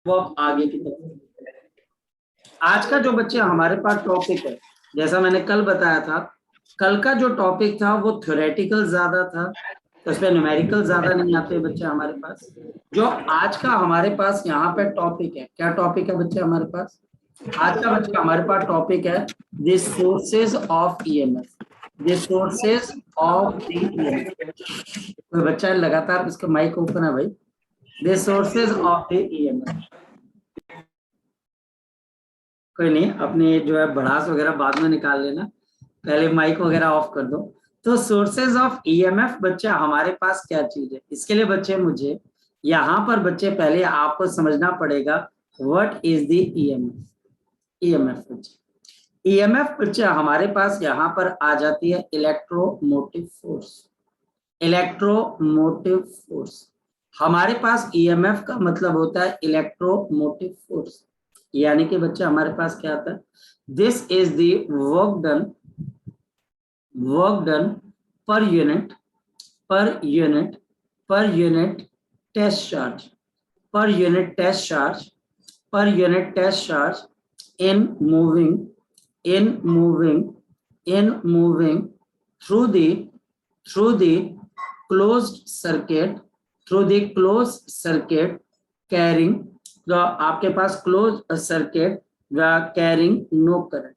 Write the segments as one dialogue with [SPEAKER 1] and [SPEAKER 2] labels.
[SPEAKER 1] वो अब आगे की तरफ। आज का जो बच्चे हमारे पास टॉपिक है, जैसा मैंने कल बताया था, कल का जो टॉपिक था वो थ्योरेटिकल ज्यादा था, तो इसमें न्यूमेरिकल ज्यादा नहीं आते बच्चे हमारे पास। जो आज का हमारे पास यहाँ पे टॉपिक है, क्या टॉपिक है बच्चे हमारे पास? आज का बच्चे हमारे पास टॉपिक है the sources of EMF. The sources of the EMF. कोई बच्चा लगातार, इसका माइक ओपन है भाई। The sources of the EMF. कोई नहीं, अपने जो है भड़ास वगैरह बाद में निकाल लेना, पहले माइक वगैरह ऑफ कर दो। तो सोर्सेज ऑफ ईएमएफ बच्चे हमारे पास क्या चीज है, इसके लिए बच्चे मुझे यहाँ पर बच्चे पहले आपको समझना पड़ेगा what is the EMF. EMF बच्चे, ईएमएफ बच्चे हमारे पास यहाँ पर आ जाती है इलेक्ट्रोमोटिव फोर्स। इलेक्ट्रोमोटिव फोर्स हमारे पास ईएमएफ का मतलब होता है इलेक्ट्रोमोटिव फोर्स, यानी कि बच्चे हमारे पास क्या आता है, this is the work done per unit test charge, per unit test charge in moving through the closed circuit carrying, जो आपके पास close circuit carrying no current.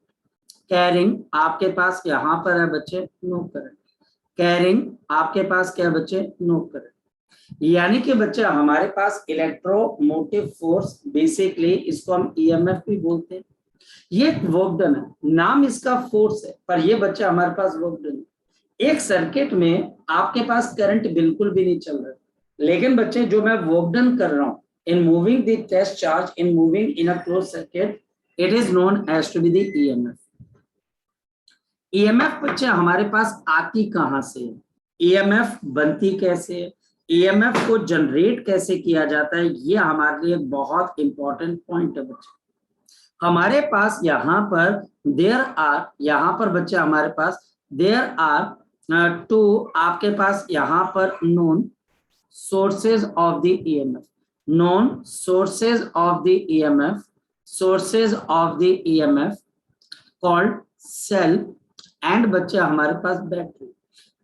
[SPEAKER 1] Carrying आपके पास यहाँ पर है बच्चे नो करंट। कैरिंग आपके पास क्या है बच्चे, नो करंट। यानी कि बच्चे हमारे पास इलेक्ट्रोमोटिव फोर्स, बेसिकली इसको हम ईएमएफ भी बोलते हैं। ये वर्क डन है, नाम इसका फोर्स है, पर ये बच्चे हमारे पास वर्क डन है। एक सर्किट में आपके पास करंट बिल्कुल भी नहीं चल रहा, लेकिन बच्चे जो मैं वर्क डन कर रहा हूं in moving the test charge in moving in a close circuit, it is known as to be the EMF. EMF बच्चे हमारे पास आती कहां से है, ईएमएफ बनती कैसे है, ईएमएफ को जनरेट कैसे किया जाता है, ये हमारे लिए बहुत इंपॉर्टेंट पॉइंट है बच्चे। हमारे पास यहाँ पर यहाँ पर बच्चे हमारे पास देयर आर टू, आपके पास यहाँ पर known sources of the EMF, known sources of the EMF called cell and बच्चे हमारे पास battery.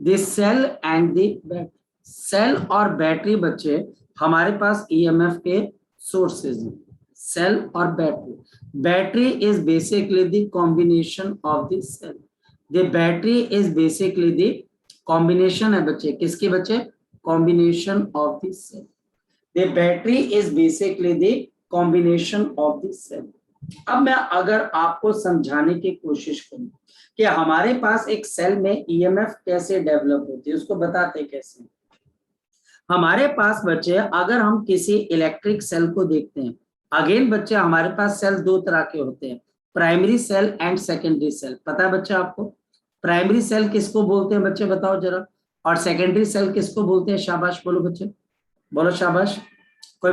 [SPEAKER 1] This cell and the battery, cell और बैटरी बच्चे हमारे पास ईएमएफ के सोर्सेज हैं। सेल और battery, battery is basically the combination of the cell. The battery is basically the combination है बच्चे, किसकी बच्चे, combination of the cell. The battery is basically the combination of the cell. अब मैं अगर आपको समझाने की कोशिश करूं कि हमारे पास एक सेल में ईएमएफ कैसे डेवलप होती है, उसको बताते कैसे। हमारे पास बच्चे अगर हम किसी इलेक्ट्रिक सेल को देखते हैं, अगेन बच्चे हमारे पास सेल दो तरह के होते हैं, primary cell and secondary cell. पता है बच्चे आपको प्राइमरी सेल किसको बोलते हैं, बच्चे बताओ जरा, और सेकेंडरी सेल किसको बोलते हैं? शाबाश बोलो बच्चे, बोलो शाबाश। कोई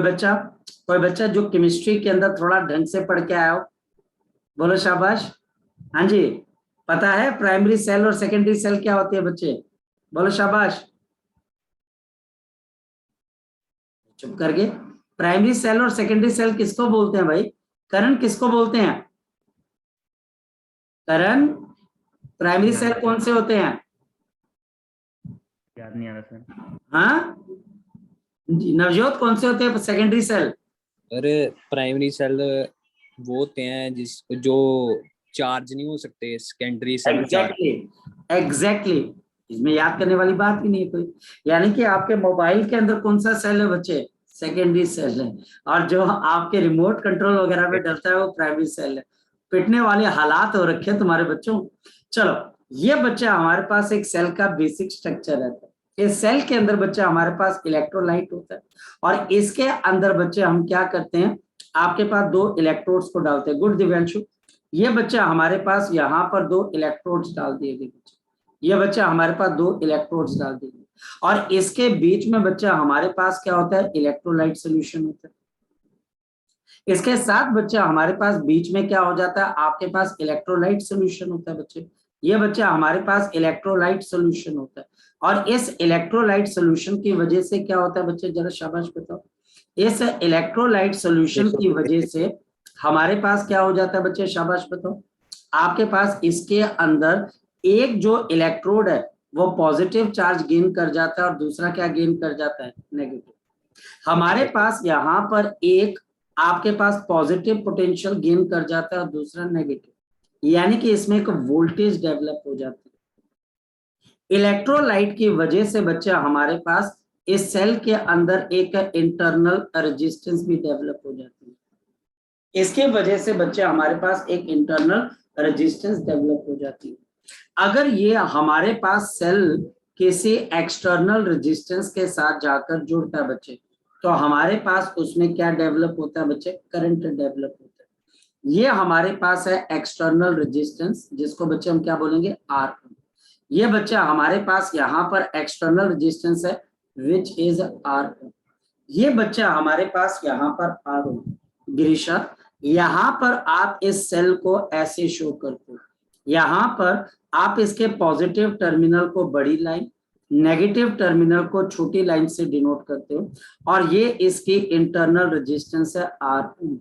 [SPEAKER 1] बच्चा जो केमिस्ट्री के अंदर थोड़ा ढंग से पढ़ के आया हो, बोलो शाबाश। हाँ जी, पता है प्राइमरी सेल और सेकेंडरी सेल क्या होती है बच्चे, बोलो शाबाश। चुप करके, प्राइमरी सेल और सेकेंडरी सेल किसको बोलते हैं भाई? करण, किसको बोलते हैं? करण, प्राइमरी सेल कौन से होते हैं?
[SPEAKER 2] याद नहीं आ रहा सर।
[SPEAKER 1] हाँ नवजोत, कौन से होते हैं सेकेंडरी सेल?
[SPEAKER 3] अरे प्राइमरी सेल वो होते हैं जिस जो चार्ज नहीं हो सकते, सेकेंडरी सेल।
[SPEAKER 1] एग्जैक्टली, इसमें याद करने वाली बात ही नहीं है कोई। यानी कि आपके मोबाइल के अंदर कौन सा सेल है बच्चे? सेकेंडरी सेल है, और जो आपके रिमोट कंट्रोल वगैरह में डलता है वो प्राइमरी सेल है। पिटने वाले हालात हो रखे हैं तुम्हारे बच्चों। चलो, ये बच्चा हमारे पास एक सेल का बेसिक स्ट्रक्चर रहता है। इस सेल के अंदर बच्चा हमारे पास इलेक्ट्रोलाइट होता है, और इसके अंदर बच्चे हम क्या करते हैं, आपके पास दो इलेक्ट्रोड्स को डालते हैं। गुड दिव्यांशु, ये बच्चा हमारे पास यहाँ पर दो इलेक्ट्रोड्स डाल दिए गए बच्चे, ये बच्चा हमारे पास दो इलेक्ट्रोड्स डाल दिए, और इसके बीच में बच्चा हमारे पास क्या होता है, इलेक्ट्रोलाइट सोल्यूशन होता है। इसके साथ बच्चा हमारे पास बीच में क्या हो जाता है, आपके पास इलेक्ट्रोलाइट सोल्यूशन होता है बच्चे। ये बच्चा हमारे पास इलेक्ट्रोलाइट सोल्यूशन होता है, और इस इलेक्ट्रोलाइट सोल्यूशन की वजह से क्या होता है बच्चे, जरा शाबाश बताओ, इस इलेक्ट्रोलाइट सॉल्यूशन की वजह से हमारे पास क्या हो जाता है बच्चे, शाबाश बताओ। आपके पास इसके अंदर एक जो इलेक्ट्रोड है वो पॉजिटिव चार्ज गेन कर जाता है और दूसरा क्या गेन कर जाता है, नेगेटिव। हमारे पास यहाँ पर एक आपके पास पॉजिटिव पोटेंशियल गेन कर जाता है और दूसरा नेगेटिव, यानी कि इसमें एक वोल्टेज डेवलप हो जाती है। इलेक्ट्रोलाइट की वजह से बच्चे हमारे पास इस सेल के अंदर एक इंटरनल रेजिस्टेंस भी डेवलप हो जाती है। इसके वजह से बच्चे हमारे पास एक इंटरनल रेजिस्टेंस डेवलप हो जाती है। अगर ये हमारे पास सेल किसी एक्सटर्नल रेजिस्टेंस के साथ जाकर जुड़ता है बच्चे, तो हमारे पास उसमें क्या डेवलप होता है बच्चे, करंट डेवलप होता है। ये हमारे पास है एक्सटर्नल रेजिस्टेंस, जिसको बच्चे हम क्या बोलेंगे, आर। ये बच्चा हमारे पास यहाँ पर एक्सटर्नल रेजिस्टेंस है विच इज आर। ये बच्चा हमारे पास यहाँ पर आर। गिरीशा, यहाँ पर आप इस सेल को ऐसे शो करते हो, यहाँ पर आप इसके पॉजिटिव टर्मिनल को बड़ी लाइन, नेगेटिव टर्मिनल को छोटी लाइन से डिनोट करते हो, और ये इसकी इंटरनल रेजिस्टेंस है आर ओम।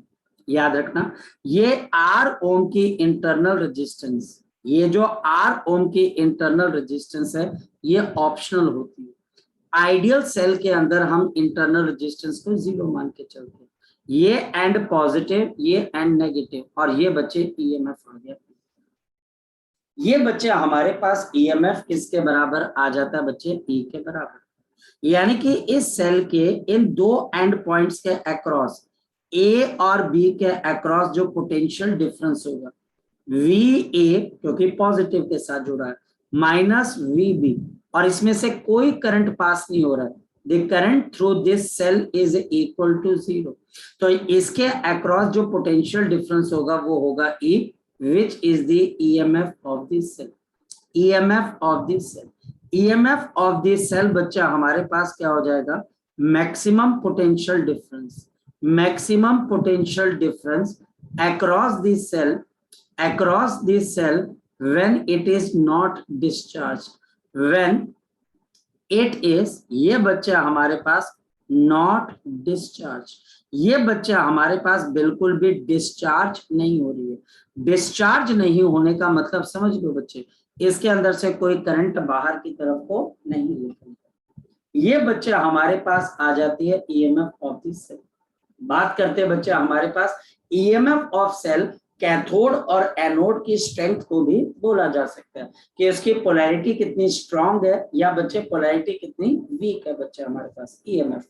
[SPEAKER 1] याद रखना, ये आर ओम की इंटरनल रेजिस्टेंस, ये जो आर ओम की इंटरनल रेजिस्टेंस है ये ऑप्शनल होती है। आइडियल सेल के अंदर हम इंटरनल रेजिस्टेंस को 0 मान के चलते हैं। ये एंड पॉजिटिव, ये एंड नेगेटिव, और ये बच्चे ईएमएफ आ गया। ये बच्चे हमारे पास ईएमएफ किसके बराबर आ जाता है बच्चे, ई के बराबर। यानी कि इस सेल के इन दो एंड पॉइंट्स के अक्रॉस, ए और बी के अक्रॉस जो पोटेंशियल डिफरेंस होगा, वी ए क्योंकि पॉजिटिव के साथ जुड़ा है, माइनस वी बी, और इसमें से कोई करंट पास नहीं हो रहा है, the current through this cell is equal to 0। तो इसके अक्रॉस जो पोटेंशियल डिफरेंस होगा वो होगा ई, which is the EMF of the cell। EMF of the cell, EMF of the cell बच्चा हमारे पास क्या हो जाएगा, maximum potential difference, maximum potential difference across the cell when it is not discharged, when it is, ये बच्चा हमारे पास not discharge, ये बच्चा हमारे पास बिल्कुल भी डिस्चार्ज नहीं हो रही है। डिस्चार्ज नहीं होने का मतलब समझ लो बच्चे, इसके अंदर से कोई करंट बाहर की तरफ को नहीं निकलता। ये बच्चा हमारे पास आ जाती है ईएमएफ ऑफ द सेल। बात करते हैं बच्चे हमारे पास ईएमएफ ऑफ सेल, कैथोड और एनोड की स्ट्रेंथ को भी बोला जा सकता है कि इसकी पोलैरिटी कितनी स्ट्रांग है या बच्चे पोलैरिटी कितनी वीक है बच्चे हमारे पास ईएमएफ।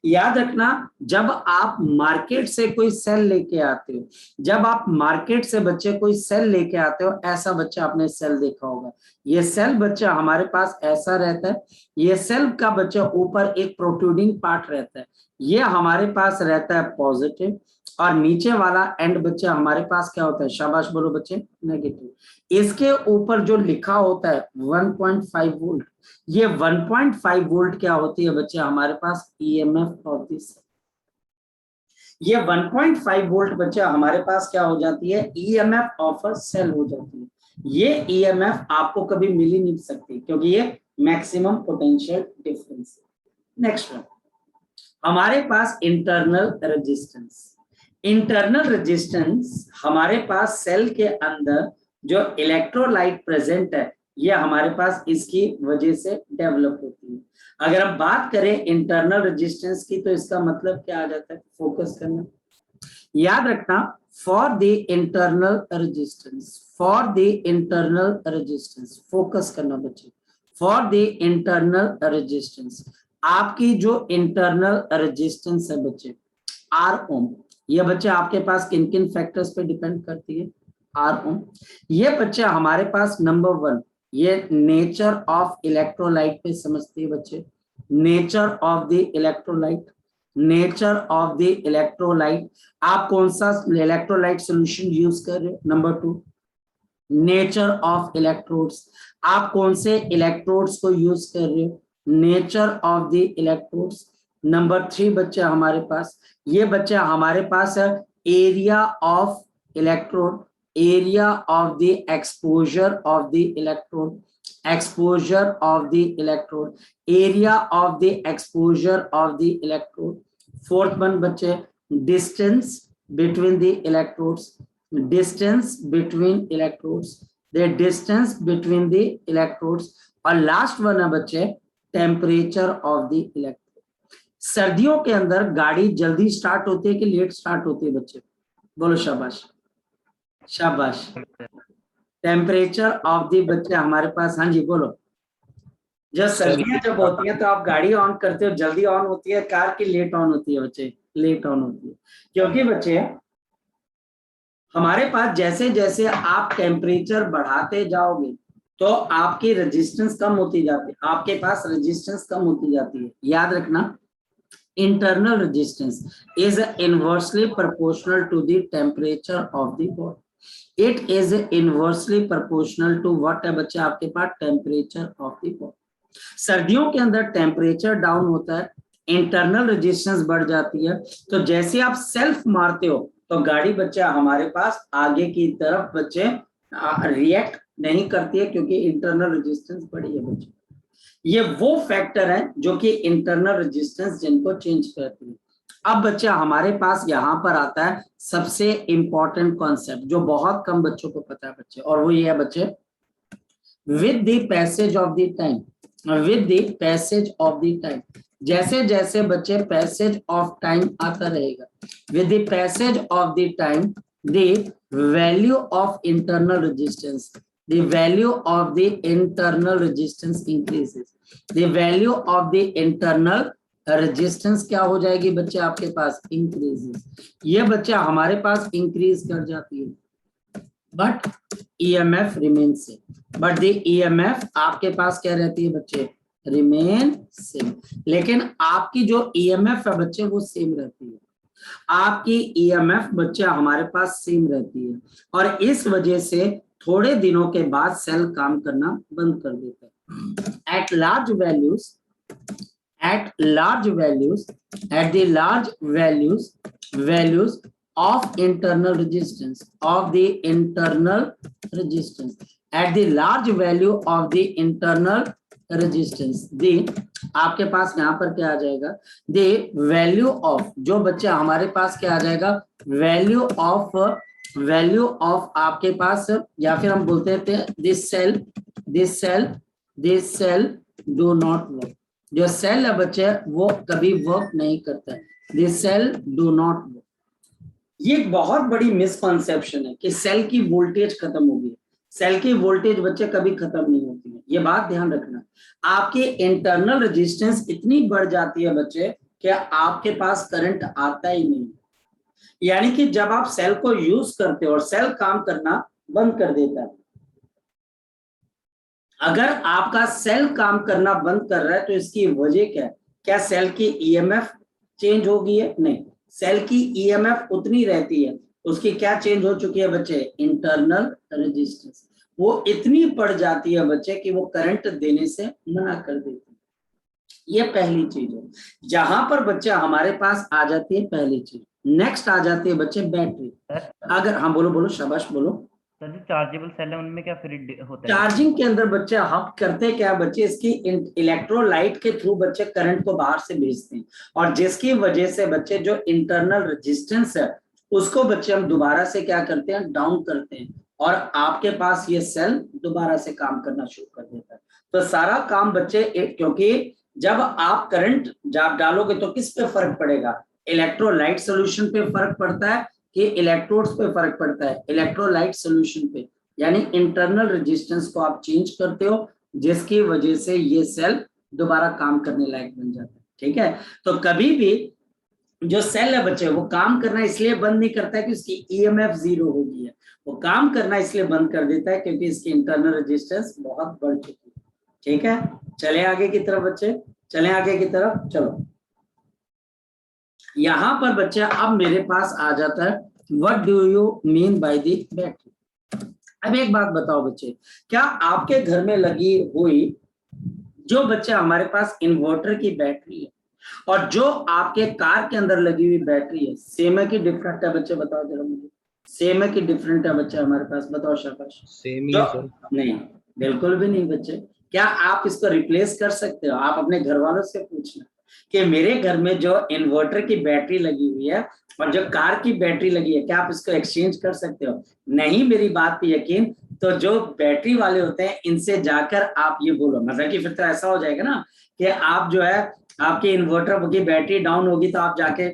[SPEAKER 1] याद रखना, जब आप मार्केट से कोई सेल लेके आते हो, जब आप मार्केट से बच्चे कोई सेल लेके आते हो, ऐसा बच्चा आपने सेल देखा होगा। ये सेल बच्चा हमारे पास ऐसा रहता है, ये सेल का बच्चा ऊपर एक प्रोट्रूडिंग पार्ट रहता है, ये हमारे पास रहता है पॉजिटिव, और नीचे वाला एंड बच्चा हमारे पास क्या होता है, शाबाश बोलो बच्चे, नेगेटिव। इसके ऊपर जो लिखा होता है 1.5 वोल्ट, ये 1.5 वोल्ट क्या होती है बच्चे हमारे पास, ईएमएफ ऑफ दिस। ये 1.5 वोल्ट बच्चा हमारे पास क्या हो जाती है, ईएमएफ ऑफ अ सेल हो जाती है। ये ईएमएफ आपको कभी मिल ही नहीं सकती क्योंकि ये मैक्सिमम पोटेंशियल डिफरेंस है। नेक्स्ट वन, हमारे पास इंटरनल रेजिस्टेंस। इंटरनल रेजिस्टेंस हमारे पास सेल के अंदर जो इलेक्ट्रोलाइट प्रेजेंट है, ये हमारे पास इसकी वजह से डेवलप होती है। अगर हम बात करें इंटरनल रेजिस्टेंस की, तो इसका मतलब क्या आ जाता है, फोकस करना। याद रखना, for the internal resistance, for the internal resistance, focus करना बच्चे, फॉर द इंटरनल रेजिस्टेंस, आपकी जो इंटरनल रेजिस्टेंस है बच्चे आर ओम, ये बच्चे आपके पास किन किन फैक्टर्स पे डिपेंड करती है, आर ओम। ये बच्चे हमारे पास नंबर 1, ये नेचर ऑफ इलेक्ट्रोलाइट पे समझती है बच्चे, nature of the electrolyte, nature of the electrolyte. आप कौन सा इलेक्ट्रोलाइट सॉल्यूशन यूज कर रहे हो, नंबर 2, नेचर ऑफ इलेक्ट्रोड्स, आप कौन से इलेक्ट्रोड्स को यूज कर रहे हो, nature of the electrodes. Number 3 बच्चा हमारे पास, ये बच्चा हमारे पास है area of electrode, area of the exposure of the electrode, exposure of the electrode, area of the exposure of the electrode. Fourth one बच्चे distance between the electrodes, distance between electrodes, the distance between the electrodes, और last one है बच्चे temperature of the electrode. सर्दियों के अंदर गाड़ी जल्दी start होती है कि लेट स्टार्ट होती है बच्चे? बोलो शाबाश, शाबाश। टेम्परेचर ऑफ द बच्चे हमारे पास, हाँ जी बोलो। जब सर्दियां जब होती है तो आप गाड़ी ऑन करते हो, जल्दी ऑन होती है कार की लेट ऑन होती है बच्चे? लेट ऑन होती है, क्योंकि बच्चे हमारे पास जैसे जैसे आप टेम्परेचर बढ़ाते जाओगे तो आपकी रेजिस्टेंस कम होती जाती है, आपके पास रेजिस्टेंस कम होती जाती है। याद रखना, internal resistance is inversely proportional to the temperature of the body। it is inversely proportional to what है बच्चे आपके पास? temperature of the body। सर्दियों के अंदर टेम्परेचर डाउन होता है, इंटरनल रेजिस्टेंस बढ़ जाती है, तो जैसे आप सेल्फ मारते हो तो गाड़ी बच्चे हमारे पास आगे की तरफ बच्चे रिएक्ट नहीं करती है, क्योंकि इंटरनल रेजिस्टेंस बढ़ी है बच्चे। ये वो फैक्टर है जो कि इंटरनल रेजिस्टेंस जिनको चेंज करती है। अब बच्चा हमारे पास यहाँ पर आता है सबसे इंपॉर्टेंट कॉन्सेप्ट जो बहुत कम बच्चों को पता है बच्चे, और वो ये है बच्चे, with the passage of the time, with the passage of the time, जैसे जैसे बच्चे पैसेज ऑफ टाइम आता रहेगा, with the passage of the time the value of internal resistance, the value of the internal resistance increases, the value of the internal resistance क्या हो जाएगी बच्चे आपके पास? increases। ये बच्चा हमारे पास increase कर जाती है, but EMF remains same, but the EMF आपके पास क्या रहती है बच्चे? remain same। लेकिन आपकी जो EMF है बच्चे वो सेम रहती है, आपकी EMF बच्चे हमारे पास सेम रहती है, और इस वजह से थोड़े दिनों के बाद सेल काम करना बंद कर देता है। At large values, at large values, at the large values of internal resistance, of the internal resistance, at the large value of the internal resistance, the आपके पास यहाँ पर क्या आ जाएगा? the value of, जो बच्चे हमारे पास क्या आ जाएगा? वैल्यू ऑफ आपके पास, या फिर हम बोलते थे this cell do not work. जो सेल है बच्चे वो कभी वर्क नहीं करता है, this cell do not work. ये एक बहुत बड़ी मिसकॉन्सेप्शन है कि सेल की वोल्टेज खत्म हो गई। सेल की वोल्टेज बच्चे कभी खत्म नहीं होती है, ये बात ध्यान रखना। आपकी इंटरनल रेजिस्टेंस इतनी बढ़ जाती है बच्चे कि आपके पास करंट आता ही नहीं, यानी कि जब आप सेल को यूज करते हो और सेल काम करना बंद कर देता है। अगर आपका सेल काम करना बंद कर रहा है तो इसकी वजह क्या है? क्या सेल की ईएमएफ चेंज हो गई है? नहीं, सेल की ईएमएफ उतनी रहती है। उसकी क्या चेंज हो चुकी है बच्चे? इंटरनल रेजिस्टेंस वो इतनी बढ़ जाती है बच्चे कि वो करंट देने से मना कर देती है। ये पहली चीज है जहां पर बच्चे हमारे पास आ जाती है पहली चीज। नेक्स्ट आ जाती है बच्चे बैटरी। अगर हाँ बोलो बोलो शाबाश बोलो।
[SPEAKER 2] सर जो चार्जेबल सेल है उनमें क्या फिर होता है?
[SPEAKER 1] चार्जिंग के अंदर बच्चे हम करते क्या बच्चे, इसकी इलेक्ट्रोलाइट के थ्रू बच्चे करंट को बाहर से भेजते हैं, और जिसकी वजह से बच्चे जो इंटरनल रेजिस्टेंस है उसको बच्चे हम दोबारा से क्या करते हैं? डाउन करते हैं, और आपके पास ये सेल दोबारा से काम करना शुरू कर देता है। तो सारा काम बच्चे, क्योंकि जब आप करंट जब डालोगे तो किस पे फर्क पड़ेगा? इलेक्ट्रोलाइट सोल्यूशन पे फर्क पड़ता है कि इलेक्ट्रोड्स पे फर्क पड़ता है? इलेक्ट्रोलाइट सोल्यूशन पे, यानी इंटरनल रेजिस्टेंस को आप चेंज करते हो, जिसकी वजह से ये सेल दोबारा काम करने लायक बन जाता है। ठीक है, तो कभी भी जो सेल है बच्चे वो काम करना इसलिए बंद नहीं करता है कि उसकी ईएमएफ जीरो हो गई है, वो काम करना इसलिए बंद कर देता है क्योंकि इसकी इंटरनल रेजिस्टेंस बहुत बढ़ चुकी है। ठीक है, चले आगे की तरफ बच्चे, चले आगे की तरफ। चलो यहां पर बच्चे अब मेरे पास आ जाता है what do you mean by the battery. अब एक बात बताओ बच्चे, क्या आपके घर में लगी हुई जो बच्चे हमारे पास इन्वर्टर की बैटरी है और जो आपके कार के अंदर लगी हुई बैटरी है, सेम है कि डिफरेंट है बच्चे? बताओ जरा मुझे, सेम है कि डिफरेंट है बच्चे हमारे पास? बताओ शाबाश।
[SPEAKER 3] सेम ही है सर।
[SPEAKER 1] नहीं, बिल्कुल भी नहीं बच्चे। क्या आप इसको रिप्लेस कर सकते हो? आप अपने घर वालों से पूछना, कि मेरे घर में जो इन्वर्टर की बैटरी लगी हुई है और जो कार की बैटरी लगी है, क्या आप इसको एक्सचेंज कर सकते हो? नहीं मेरी बात पे यकीन, तो जो बैटरी वाले होते हैं इनसे जाकर आप ये बोलो, मतलब कि फिर तो ऐसा हो जाएगा ना कि आप जो है आपके इन्वर्टर की बैटरी डाउन होगी तो आप जाके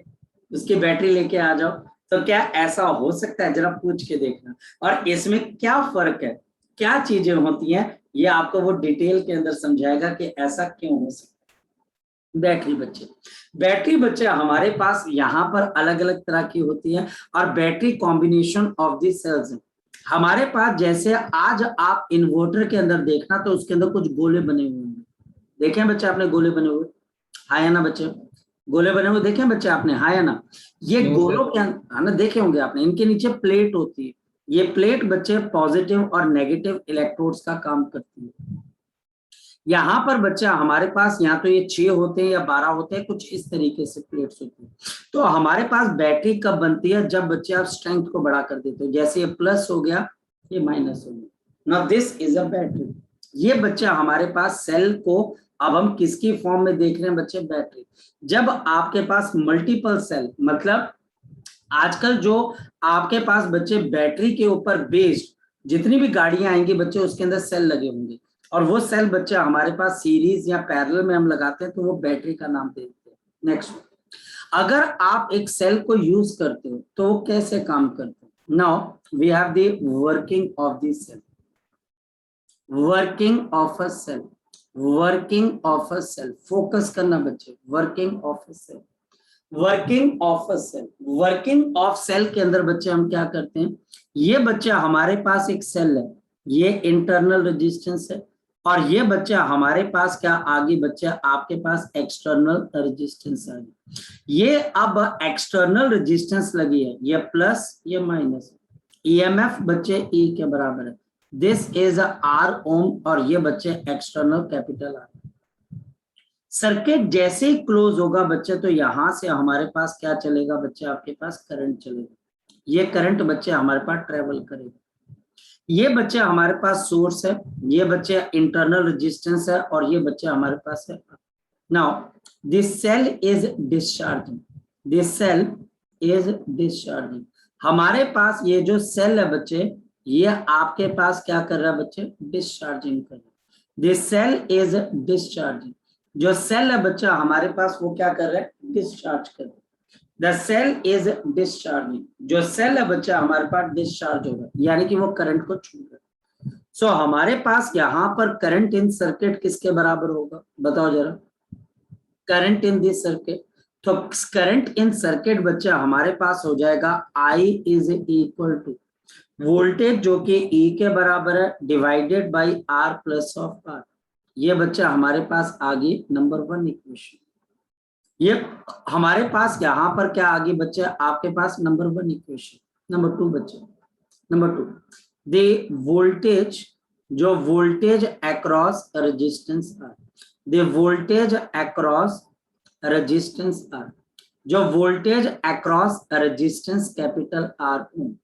[SPEAKER 1] उसकी बैटरी लेके आ जाओ। तो क्या ऐसा हो सकता है? जरा पूछ के देखना। और इसमें क्या फर्क है, क्या चीजें होती हैं, ये आपको वो डिटेल के अंदर समझाएगा कि ऐसा क्यों हो सकता है। बैटरी बच्चे हमारे पास यहाँ पर अलग अलग तरह की होती है और battery combination of the cells है हमारे पास। जैसे आज आप इन्वर्टर के अंदर देखना तो उसके अंदर कुछ गोले बने हुए हैं, देखें बच्चे आपने गोले बने हुए? हाँ या ना बच्चे? गोले बने हुए देखें बच्चे आपने? हाँ या ना? ये गोलों के हाँ ना, देखे होंगे आपने। इनके नीचे प्लेट होती है, ये प्लेट बच्चे पॉजिटिव और नेगेटिव इलेक्ट्रोड्स का काम करती है। यहाँ पर बच्चा हमारे पास या तो ये 6 होते हैं या 12 होते हैं, कुछ इस तरीके से प्लेट्स होती है। तो हमारे पास बैटरी कब बनती है? जब बच्चे आप स्ट्रेंथ को बढ़ा कर देते हो, जैसे ये प्लस हो गया, ये माइनस हो गया। Now this is a battery. ये बच्चा हमारे पास सेल को अब हम किसकी फॉर्म में देख रहे हैं बच्चे? बैटरी। जब आपके पास मल्टीपल सेल, मतलब आजकल जो आपके पास बच्चे बैटरी के ऊपर बेस्ड जितनी भी गाड़ियां आएंगी बच्चे, उसके अंदर सेल लगे होंगे और वो सेल बच्चे हमारे पास सीरीज या पैरेलल में हम लगाते हैं तो वो बैटरी का नाम दे देते हैं। नेक्स्ट, अगर आप एक सेल को यूज करते हो तो वो कैसे काम करते हैं? Now we have the working of the cell. Working of a cell, working of a cell, focus करना बच्चे। Working of a cell, working of a cell. Working of cell के अंदर बच्चे हम क्या करते हैं? ये बच्चा हमारे पास एक सेल है, ये इंटरनल रेजिस्टेंस है, और ये बच्चा हमारे पास क्या आगे बच्चा आपके पास एक्सटर्नल रेजिस्टेंस है। ये अब एक्सटर्नल रेजिस्टेंस लगी है, ये प्लस ये माइनस। ईएमएफ बच्चे ई के बराबर है, दिस इज आर ओम, और ये बच्चे एक्सटर्नल कैपिटल आर। सर्किट जैसे ही क्लोज होगा बच्चे तो यहां से हमारे पास क्या चलेगा बच्चे? आपके पास करंट चलेगा। ये करंट बच्चे हमारे पास ट्रेवल करेगा। ये बच्चे हमारे पास सोर्स है, ये बच्चे इंटरनल रेजिस्टेंस है, और ये बच्चे हमारे पास है। Now this cell is discharging, this cell is discharging. हमारे पास ये जो सेल है बच्चे, ये आपके पास क्या कर रहा है बच्चे? डिस्चार्जिंग कर रहा है। This cell is discharging. जो सेल है बच्चा हमारे पास वो क्या कर रहा है? डिस्चार्ज कर रहा है। The cell is discharging. जो सेल है बच्चा हमारे पास डिस्चार्ज होगा, यानी कि वो करंट को छू रहा है। सो हमारे पास यहाँ पर करंट इन सर्किट किसके बराबर होगा? बताओ जरा। करंट इन दिस सर्किट, तो करंट इन सर्किट बच्चा हमारे पास हो जाएगा I is equal to voltage जो कि E के बराबर है divided by R plus of R। ये बच्चा हमारे पास आगे नंबर 1 इक्वेशन। ये हमारे पास यहाँ पर क्या आगे बच्चे? आपके पास नंबर 1 इक्वेशन। नंबर 2 बच्चे, नंबर 2 द वोल्टेज, जो voltage across resistance r, the voltage across resistance r, जो voltage across resistance capital r ohm,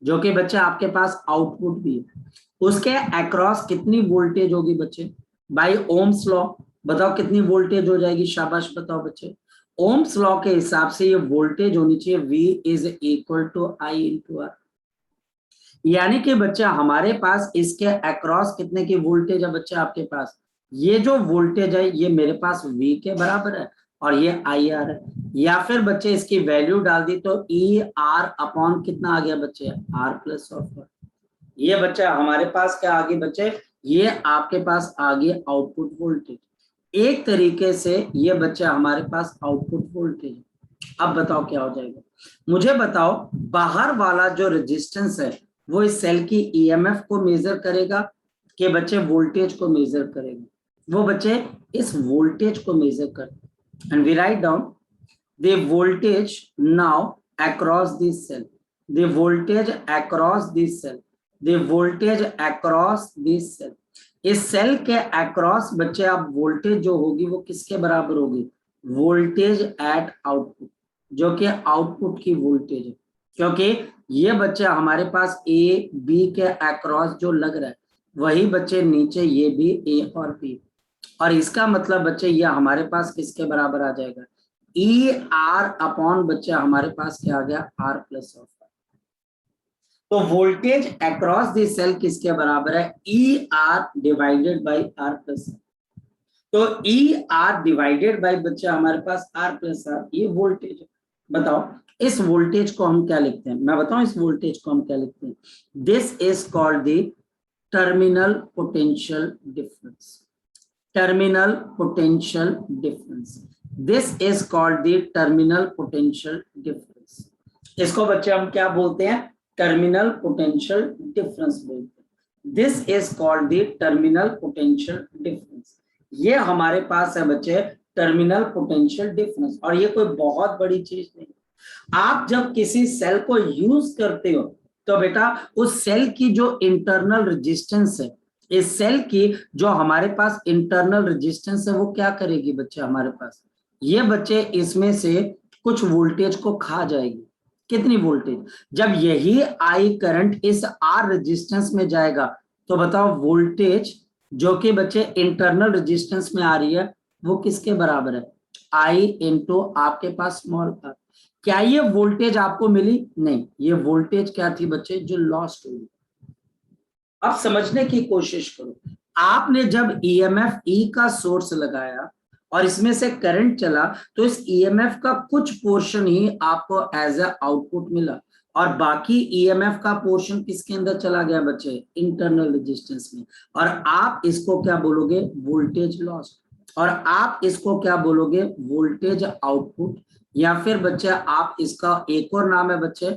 [SPEAKER 1] जो कि बच्चे आपके पास आउटपुट भी है, उसके अक्रॉस कितनी वोल्टेज होगी बच्चे? बाय ओम्स लॉ बताओ कितनी वोल्टेज हो जाएगी? शाबाश बताओ बच्चे। ओम्स लॉ के हिसाब से ये वोल्टेज होनी चाहिए V is equal to I into R. यानी कि बच्चा हमारे पास इसके अक्रॉस कितने की वोल्टेज है बच्चा आपके पास? ये जो वोल्टेज है ये मेरे पास V के बराबर है और ये IR है। या फिर बच्चे इसकी वैल्यू डाल दी तो ER अपॉन कितना आ गया बच्चे? R plus of R। ये बच्चा हमारे पास क्या आगे बच्चे? ये आपके पास आगे आउटपुट वोल्टेज। एक तरीके से ये बच्चा हमारे पास आउटपुट वोल्टेज। अब बताओ क्या हो जाएगा? मुझे बताओ, बाहर वाला जो रेजिस्टेंस है वो इस सेल की ईएमएफ को मेजर करेगा कि बच्चे वोल्टेज को मेजर करेगा? वो बच्चे इस वोल्टेज को मेजर करते। And we write down the voltage now across this cell, the voltage across this cell, the voltage across this cell. इस सेल के अक्रॉस बच्चे आप वोल्टेज जो होगी वो किसके बराबर होगी? वोल्टेज एट आउटपुट, जो कि आउटपुट की वोल्टेज है। क्योंकि ये बच्चा हमारे पास ए बी के अक्रॉस जो लग रहा है वही बच्चे नीचे ये भी ए और बी। और इसका मतलब बच्चे ये हमारे पास किसके बराबर आ जाएगा, ई आर अपॉन बच्चे हमारे पास क्या आ गया, आर प्लस ऑफ। तो वोल्टेज अक्रॉस द सेल किसके बराबर है, E R divided by R plus. तो ई आर डिवाइडेड बाई बच्चे हमारे पास आर प्लस आर, ये वोल्टेज है। बताओ इस वोल्टेज को हम क्या लिखते हैं, मैं बताऊं इस वोल्टेज को हम क्या लिखते हैं, this is called the terminal potential difference. Terminal potential difference, this is called the terminal potential difference. इसको बच्चे हम क्या बोलते हैं, टर्मिनल पोटेंशियल डिफरेंस बोलते हैं। This is called the terminal potential difference. ये हमारे पास है बच्चे टर्मिनल पोटेंशियल डिफरेंस, और ये कोई बहुत बड़ी चीज नहीं। आप जब किसी सेल को यूज करते हो तो बेटा उस सेल की जो इंटरनल रेजिस्टेंस है, इस सेल की जो हमारे पास इंटरनल रेजिस्टेंस है, वो क्या करेगी बच्चे हमारे पास, ये बच्चे इसमें से कुछ वोल्टेज को खा जाएगी। कितनी वोल्टेज, जब यही आई करंट इस आर रेजिस्टेंस में जाएगा तो बताओ वोल्टेज जो कि बच्चे इंटरनल रेजिस्टेंस में आ रही है वो किसके बराबर है, आई इंटू आपके पास स्मॉल आर। क्या ये वोल्टेज आपको मिली, नहीं, ये वोल्टेज क्या थी बच्चे, जो लॉस्ट हुई। अब समझने की कोशिश करो, आपने जब ईएमएफ ई का सोर्स लगाया और इसमें से करंट चला तो इस ईएमएफ का कुछ पोर्शन ही आपको एज ए आउटपुट मिला, और बाकी ईएमएफ का पोर्शन किसके अंदर चला गया बच्चे, इंटरनल रेजिस्टेंस में। और आप इसको क्या बोलोगे, वोल्टेज लॉस, और आप इसको क्या बोलोगे, वोल्टेज आउटपुट, या फिर बच्चे आप इसका एक और नाम है बच्चे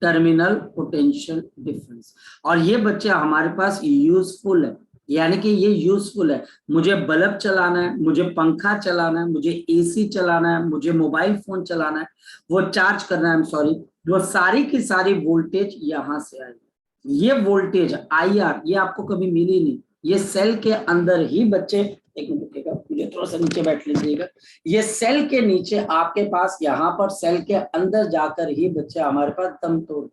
[SPEAKER 1] टर्मिनल पोटेंशियल डिफरेंस। और ये बच्चे हमारे पास यूजफुल है, यानी कि ये यूजफुल है। मुझे बल्ब चलाना है, मुझे पंखा चलाना है, मुझे एसी चलाना है, मुझे मोबाइल फोन चलाना है, वो चार्ज करना है, सॉरी, वो सारी की सारी वोल्टेज यहां से आएगी। ये वोल्टेज आई आर ये आपको कभी मिली नहीं, ये सेल के अंदर ही बच्चे, एक मिनट रुकिएगा, मुझे थोड़ा सा नीचे बैठ लीजिएगा, ये सेल के नीचे आपके पास यहाँ पर सेल के अंदर जाकर ही बच्चे हमारे पास दम तोड़,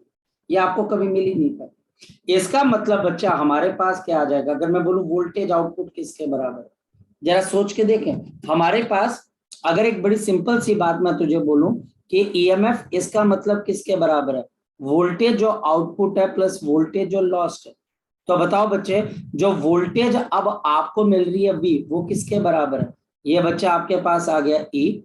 [SPEAKER 1] ये आपको कभी मिली नहीं पाई। इसका मतलब बच्चा हमारे पास क्या आ जाएगा, अगर मैं बोलूं वोल्टेज आउटपुट किसके बराबर है, जरा सोच के देखें। हमारे पास अगर एक बड़ी सिंपल सी बात मैं तुझे बोलूं कि ईएमएफ, इसका मतलब किसके बराबर है, वोल्टेज जो आउटपुट है प्लस वोल्टेज जो लॉस्ट है। तो बताओ बच्चे जो वोल्टेज अब आपको मिल रही है वी, वो किसके बराबर है, ये बच्चा आपके पास आ गया ई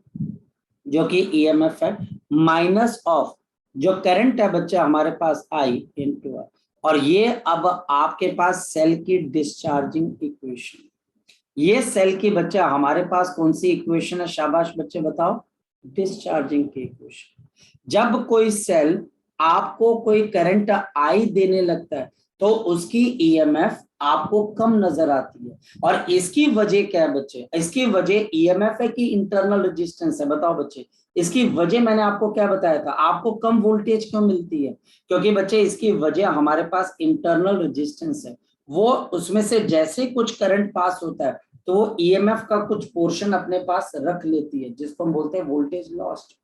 [SPEAKER 1] जो कि ईएमएफ है, माइनस ऑफ जो करंट है बच्चा हमारे पास आई इंटू आर। और ये अब आपके पास सेल की डिस्चार्जिंग इक्वेशन, ये सेल की बच्चा हमारे पास कौन सी इक्वेशन है, शाबाश बच्चे बताओ, डिस्चार्जिंग की इक्वेशन। जब कोई सेल आपको कोई करंट आई देने लगता है तो उसकी ईएमएफ आपको कम नजर आती है, और इसकी वजह क्या है बच्चे, इसकी वजह ईएमएफ है कि इंटरनल रेजिस्टेंस है, बताओ बच्चे। इसकी वजह मैंने आपको क्या बताया था, आपको कम वोल्टेज क्यों मिलती है, क्योंकि बच्चे इसकी वजह हमारे पास इंटरनल रेजिस्टेंस है, वो उसमें से जैसे कुछ करंट पास होता है तो वो ईएमएफ का कुछ पोर्शन अपने पास रख लेती है, जिसको हम बोलते हैं वोल्टेज लॉस्ट,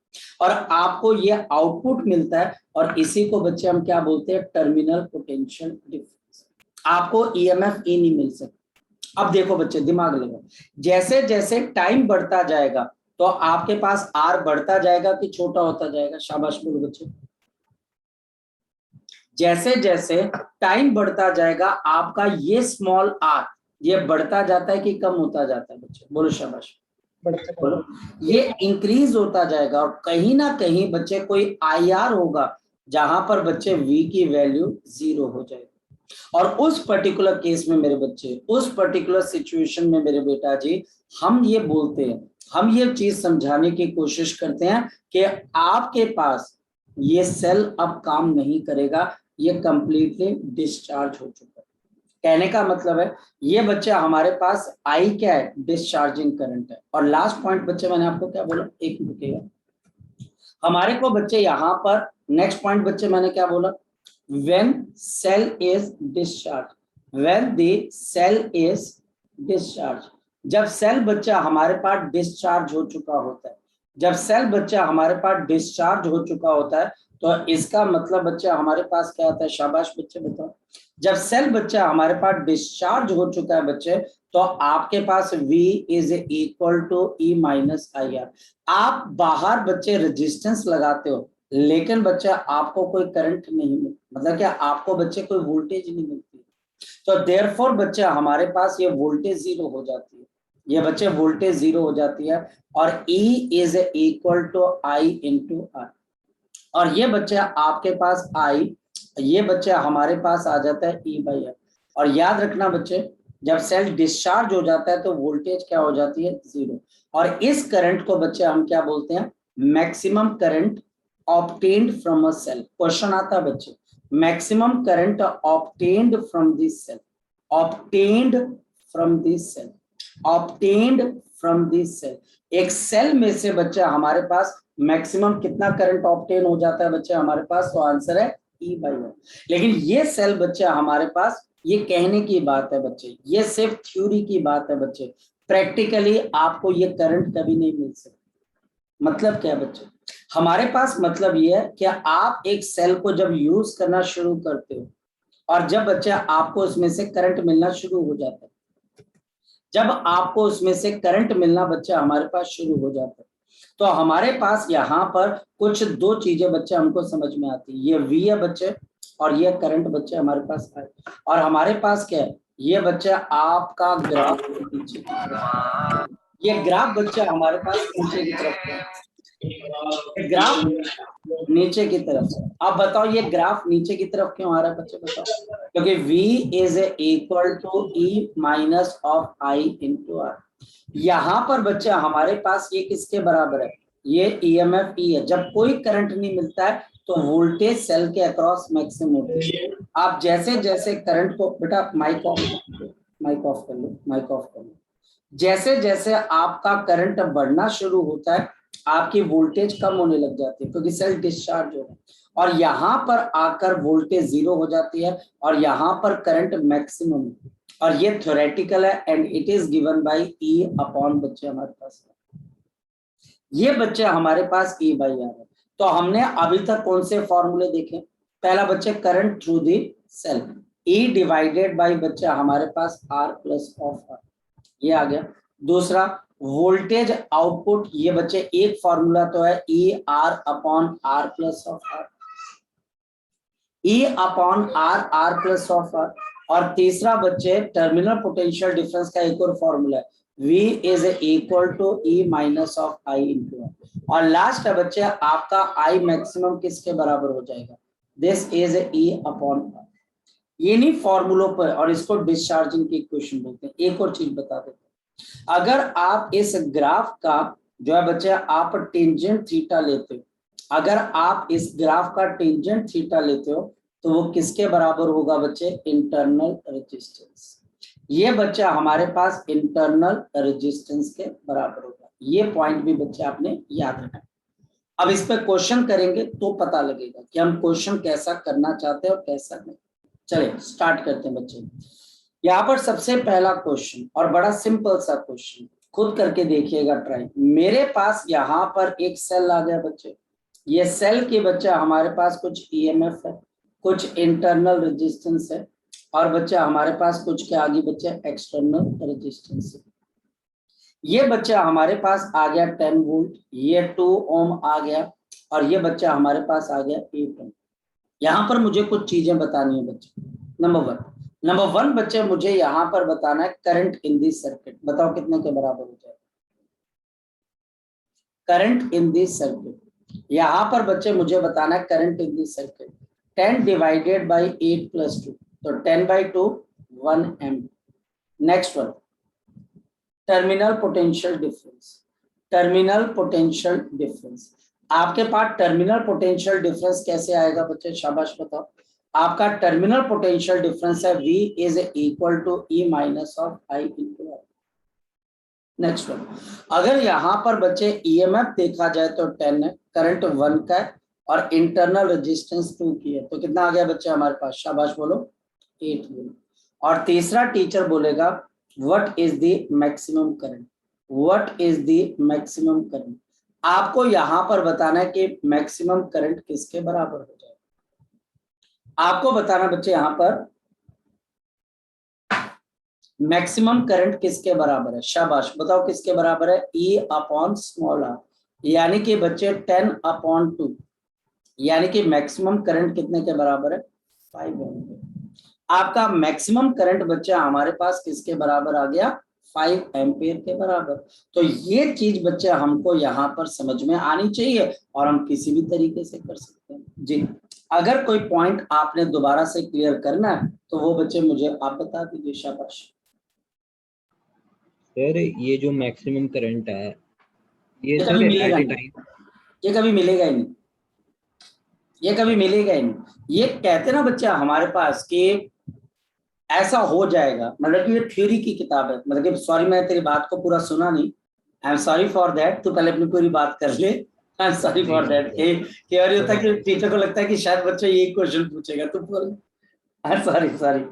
[SPEAKER 1] और आपको ये आउटपुट मिलता है, और इसी को बच्चे हम क्या बोलते हैं, टर्मिनल पोटेंशियल डिफरेंस। आपको ईएमएफ ई नहीं मिल सकता। अब देखो बच्चे दिमाग लगाओ, जैसे जैसे टाइम बढ़ता जाएगा तो आपके पास आर बढ़ता जाएगा कि छोटा होता जाएगा, शाबाश बोलो बच्चे। जैसे जैसे टाइम बढ़ता जाएगा आपका ये स्मॉल आर ये बढ़ता जाता है कि कम होता जाता है, बच्चे बोलो शाबाश, बोलो, ये इंक्रीज होता जाएगा, और कहीं ना कहीं बच्चे कोई आईआर होगा जहां पर बच्चे वी की वैल्यू 0 हो जाएगी। और उस पर्टिकुलर केस में मेरे बच्चे, उस पर्टिकुलर सिचुएशन में मेरे बेटा जी, हम ये बोलते हैं, हम ये चीज समझाने की कोशिश करते हैं कि आपके पास ये सेल अब काम नहीं करेगा, ये कंप्लीटली डिस्चार्ज हो चुका है। कहने का मतलब है ये बच्चा हमारे पास आई क्या है, डिस्चार्जिंग करंट है। और लास्ट पॉइंट बच्चे मैंने आपको क्या बोला, एक रुकिएगा, हमारे को बच्चे यहाँ पर नेक्स्ट पॉइंट बच्चे मैंने क्या बोला, when cell is discharge, when the cell is discharge, जब सेल बच्चा हमारे पास डिस्चार्ज हो चुका होता है, जब सेल बच्चा हमारे पास डिस्चार्ज हो चुका होता है तो इसका मतलब बच्चे हमारे पास क्या आता है, शाबाश बच्चे बताओ। जब सेल बच्चा हमारे पास डिस्चार्ज हो चुका है बच्चे, तो आपके पास V is equal to E minus I R. आप बाहर बच्चे रेजिस्टेंस लगाते हो, लेकिन बच्चा आपको कोई करंट नहीं मिलता, मतलब क्या आपको बच्चे कोई वोल्टेज नहीं मिलती। तो देयरफॉर बच्चे हमारे पास ये वोल्टेज जीरो हो जाती है, ये बच्चे वोल्टेज जीरो हो जाती है, और E is equal to I into R. और ये बच्चा आपके पास I, ये बच्चा हमारे पास आ जाता है E बाई आर। और याद रखना बच्चे, जब सेल डिस्चार्ज हो जाता है तो वोल्टेज क्या हो जाती है, जीरो। और इस करंट को बच्चे हम क्या बोलते हैं, maximum current obtained from a cell. Question आता है बच्चे, maximum current obtained from this cell, obtained from this cell, obtained from this cell. एक सेल में से बच्चा हमारे पास मैक्सिमम कितना करंट ऑब्टेन हो जाता है बच्चे हमारे पास, तो आंसर है E बाई आर। लेकिन ये सेल बच्चा हमारे पास, ये कहने की बात है बच्चे, ये सिर्फ थ्योरी की बात है बच्चे, प्रैक्टिकली आपको ये करंट कभी नहीं मिल सकता। मतलब क्या बच्चे, हमारे पास मतलब ये है कि आप एक सेल को जब यूज करना शुरू करते हो, और जब बच्चा आपको उसमें से करंट मिलना शुरू हो जाता है, जब आपको उसमें से करंट मिलना बच्चा हमारे पास शुरू हो जाता है, तो हमारे पास यहाँ पर कुछ दो चीजें बच्चे हमको समझ में आती है। ये V है बच्चे, और ये करंट बच्चे हमारे पास है, और हमारे पास क्या है, ये बच्चा आपका ग्राफ नीचे की तरफ, ये ग्राफ बच्चा हमारे पास नीचे की तरफ है, ये ग्राफ नीचे की तरफ है। अब बताओ ये ग्राफ नीचे की तरफ क्यों आ रहा है बच्चे, बताओ। क्योंकि V is equal to E minus of I into R. यहाँ पर बच्चा हमारे पास ये किसके बराबर है, ये EMF E है। जब कोई करंट नहीं मिलता है तो वोल्टेज सेल के अक्रॉस मैक्सिमम होती है। आप जैसे जैसे करंट को, बेटा माइक ऑफ, माइक ऑफ कर लो, माइक ऑफ कर लो। जैसे जैसे आपका करंट बढ़ना शुरू होता है, आपकी वोल्टेज कम होने लग जाती है, क्योंकि सेल डिस्चार्ज हो रहा है, और यहाँ पर आकर वोल्टेज जीरो हो जाती है, और यहाँ पर करंट मैक्सिमम है। और ये थ्योरेटिकल है, and it is given by E upon बच्चे हमारे पास, ये बच्चे हमारे पास E बाई आर है। तो हमने अभी तक कौन से फॉर्मूले देखे, पहला बच्चे current through the cell, E divided by बच्चे हमारे पास R प्लस ऑफ आर, ये आ गया। दूसरा वोल्टेज आउटपुट, ये बच्चे एक फॉर्मूला तो है E R upon R plus of R, E upon R R plus of R. और तीसरा बच्चे टर्मिनल पोटेंशियल डिफरेंस का एक और फॉर्मूला है, V is equal to E minus of I into R. और लास्ट है बच्चे आपका I मैक्सिमम किसके बराबर हो जाएगा, this is E upon R. ये नहीं फॉर्मूलों पर, और इसको डिस्चार्जिंग की इक्वेशन बोलते हैं। एक और चीज बता देते हैं, अगर आप इस ग्राफ का जो है बच्चे आप टेंजेंट थीटा लेते हो, अगर आप इस ग्राफ का टेंजेंट थीटा लेते हो, तो वो किसके बराबर होगा बच्चे, इंटरनल रेजिस्टेंस। ये बच्चा हमारे पास इंटरनल रेजिस्टेंस के बराबर होगा। ये पॉइंट भी बच्चे आपने याद रखना। अब इस पे क्वेश्चन करेंगे तो पता लगेगा कि हम क्वेश्चन कैसा करना चाहते हैं और कैसा नहीं। चलिए स्टार्ट करते हैं बच्चे। यहाँ पर सबसे पहला क्वेश्चन, और बड़ा सिंपल सा क्वेश्चन, खुद करके देखिएगा ट्राई। मेरे पास यहाँ पर एक सेल आ गया बच्चे, ये सेल के बच्चा हमारे पास कुछ EMF है, कुछ इंटरनल रेजिस्टेंस है, और बच्चा हमारे पास कुछ क्या आ गई बच्चे, एक्सटर्नल रेजिस्टेंस है। ये बच्चा हमारे पास आ गया 10 वोल्ट, ये 2 ओम आ गया, और ये बच्चा हमारे पास आ गया 8 ओम। यहाँ पर मुझे कुछ चीजें बतानी है बच्चे। नंबर वन बच्चे मुझे यहाँ पर बताना है करंट इन दिस सर्किट, बताओ कितने के बराबर हो जाएगा करंट इन दिस सर्किट। यहाँ पर बच्चे मुझे बताना है current in this circuit, 10 divided by 8 plus 2, तो 10 by 2 1 amp. Next one terminal potential difference, terminal potential difference. आपके पास टर्मिनल पोटेंशियल डिफरेंस कैसे आएगा बच्चे, शाबाश बताओ। आपका टर्मिनल पोटेंशियल डिफरेंस है V is equal to E minus of I into R. Next one, अगर यहाँ पर बच्चे EMF देखा जाए तो 10 है, करंट 1 का है, और इंटरनल रेजिस्टेंस 2 की है, तो कितना आ गया बच्चे हमारे पास, शाबाश बोलो 8 वोल्ट। और तीसरा टीचर बोलेगा what is the maximum current, what is the maximum current. आपको यहां पर बताना है कि मैक्सिमम करंट किसके बराबर हो जाएगा। आपको बताना बच्चे यहां पर मैक्सिमम करंट किसके बराबर है। शाबाश, बताओ किसके बराबर है। E अपॉन स्मॉल r, यानी कि बच्चे 10/2, यानी कि मैक्सिमम करंट कितने के बराबर है 5 एम्पियर। आपका मैक्सिमम करंट बच्चा हमारे पास किसके बराबर आ गया 5 एम्पियर के बराबर। तो ये चीज बच्चे हमको यहाँ पर समझ में आनी चाहिए और हम किसी भी तरीके से कर सकते हैं जी। अगर कोई पॉइंट आपने दोबारा से क्लियर करना है तो वो बच्चे मुझे आप बता दीजिए। शाबाश।
[SPEAKER 3] सर ये जो मैक्सिमम करंट है ये
[SPEAKER 1] ये
[SPEAKER 3] सर
[SPEAKER 1] कभी
[SPEAKER 3] एट
[SPEAKER 1] मिलेगा
[SPEAKER 3] ए
[SPEAKER 1] नहीं,
[SPEAKER 3] टाइम,
[SPEAKER 1] ये कभी मिलेगा ही नहीं, ये कभी मिलेगा ही नहीं। ये कहते ना बच्चा हमारे पास कि ऐसा हो जाएगा, मतलब कि ये थ्योरी की किताब है। मतलब कि सॉरी मैं तेरी बात को पूरा सुना नहीं, I am sorry for that, तू पहले अपनी पूरी बात कर ले। आई एम सॉरी
[SPEAKER 3] जी
[SPEAKER 1] फॉर
[SPEAKER 3] जी
[SPEAKER 1] दैट
[SPEAKER 3] सर,
[SPEAKER 1] कि और ये होता है
[SPEAKER 3] कोई
[SPEAKER 1] कि
[SPEAKER 3] नहीं
[SPEAKER 1] टीचर को लगता है कि शायद बच्चा यही क्वेश्चन पूछेगा, तू बोल। सॉरी सॉरी,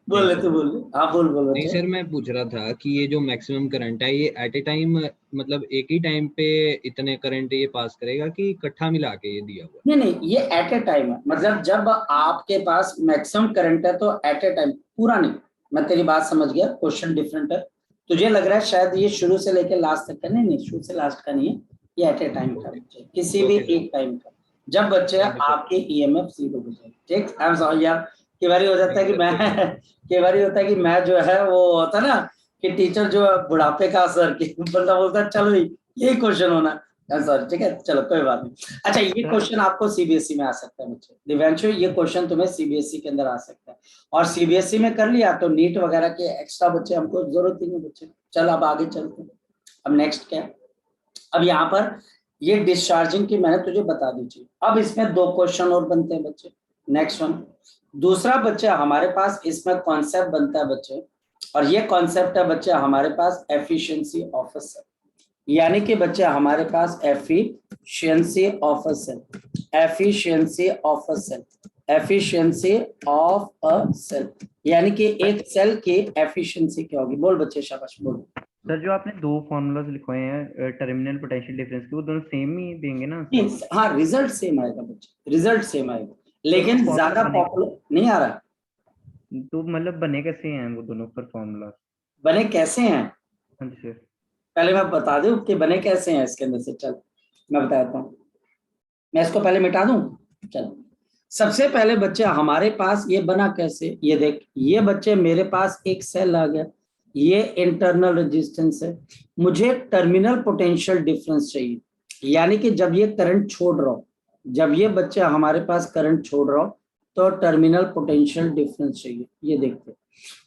[SPEAKER 1] बोल
[SPEAKER 3] नहीं
[SPEAKER 1] ले
[SPEAKER 3] सर।
[SPEAKER 1] तू बोल ले, हाँ बोल बोल
[SPEAKER 3] नहीं
[SPEAKER 1] बच्चे।
[SPEAKER 3] सर, मैं पूछ रहा था कि ये जो मैक्सिमम करंट है ये एट ए टाइम मतलब एक ही टाइम पे इतने करंट ये पास करेगा कि इकट्ठा मिला के ये दिया हुआ
[SPEAKER 1] नहीं नहीं, ये एट ए टाइम है। मतलब जब आपके पास मैक्सिमम करंट है तो एट ए टाइम, पूरा नहीं। मैं तेरी बात समझ गया, क्वेश्चन डिफरेंट है। तुझे लग रहा है शायद ये शुरू से लेकर लास्ट तक का, नहीं नहीं, शुरू से लास्ट का नहीं है, ये एट ए टाइम
[SPEAKER 3] है?
[SPEAKER 1] का
[SPEAKER 3] ओके।
[SPEAKER 1] बच्चे, किसी भी
[SPEAKER 3] ओके सर।
[SPEAKER 1] एक टाइम का। जब बच्चे
[SPEAKER 3] थैंक यू सर।
[SPEAKER 1] आपके ईएमएफ जीरो हो जाए, ठीक। आई एम सॉरी यार, कई बार हो जाता है
[SPEAKER 3] नहीं
[SPEAKER 1] कि
[SPEAKER 3] सर,
[SPEAKER 1] मैं
[SPEAKER 3] कोई बात नहीं।
[SPEAKER 1] कई बार होता है कि मैं जो है वो होता है ना कि टीचर जो है बुढ़ापे का असर कि बंदा बोलता है चलो यही क्वेश्चन होना। सॉरी, ठीक है, चलो कोई बात नहीं। अच्छा, ये
[SPEAKER 2] सर
[SPEAKER 1] क्वेश्चन आपको सीबीएसई में आ सकता है बच्चे, दिव्यांशु, ये क्वेश्चन तुम्हें सीबीएसई के अंदर आ सकता है। और सीबीएसई में कर लिया तो नीट वगैरह के एक्स्ट्रा बच्चे हमको जरूरत ही नहीं बच्चे। चल अब आगे चलते हैं। अब नेक्स्ट क्या है, अब यहाँ पर ये डिस्चार्जिंग की मैंने तुझे बता दी थी। अब इसमें दो क्वेश्चन और बनते हैं बच्चे। नेक्स्ट वन, दूसरा बच्चा हमारे पास इसमें कॉन्सेप्ट बनता है बच्चे, और ये कॉन्सेप्ट है बच्चे हमारे पास एफिशिएंसी ऑफ अ सेल। यानी कि बच्चे हमारे पास efficiency of a cell, efficiency of a cell, efficiency of a cell, यानी कि एक सेल की एफिशिएंसी क्या होगी। बोल बच्चे, शाबाश बोल।
[SPEAKER 2] सर जो आपने दो फॉर्मूलाज लिखवाए हैं टर्मिनल पोटेंशियल डिफरेंस के, वो दोनों सेम ही देंगे ना
[SPEAKER 1] नहीं,
[SPEAKER 2] आंसर?
[SPEAKER 1] हाँ रिजल्ट सेम आएगा बच्चे, रिजल्ट सेम आएगा,
[SPEAKER 2] तो वो
[SPEAKER 1] लेकिन
[SPEAKER 2] फॉर्मूला
[SPEAKER 1] ज्यादा
[SPEAKER 2] बने,
[SPEAKER 1] पॉपुलर नहीं आ रहा।
[SPEAKER 2] तो मतलब बने कैसे हैं वो दोनों पर फॉर्मूला?
[SPEAKER 1] बने कैसे हैं,
[SPEAKER 2] हाँ जी सर।
[SPEAKER 1] पहले मैं बता दूं कि बने कैसे हैं इसके अंदर से। चल मैं बताता हूँ, मैं इसको पहले मिटा दूं। चल, सबसे पहले बच्चे हमारे पास ये बना कैसे, ये देख, ये बच्चे मेरे पास एक सेल आ गया, ये इंटरनल रेजिस्टेंस है, मुझे टर्मिनल पोटेंशियल डिफरेंस चाहिए। यानी कि जब ये करंट छोड़ रहा हो, जब ये बच्चे हमारे पास करंट छोड़ रहा हो तो टर्मिनल पोटेंशियल डिफरेंस चाहिए। ये देखते,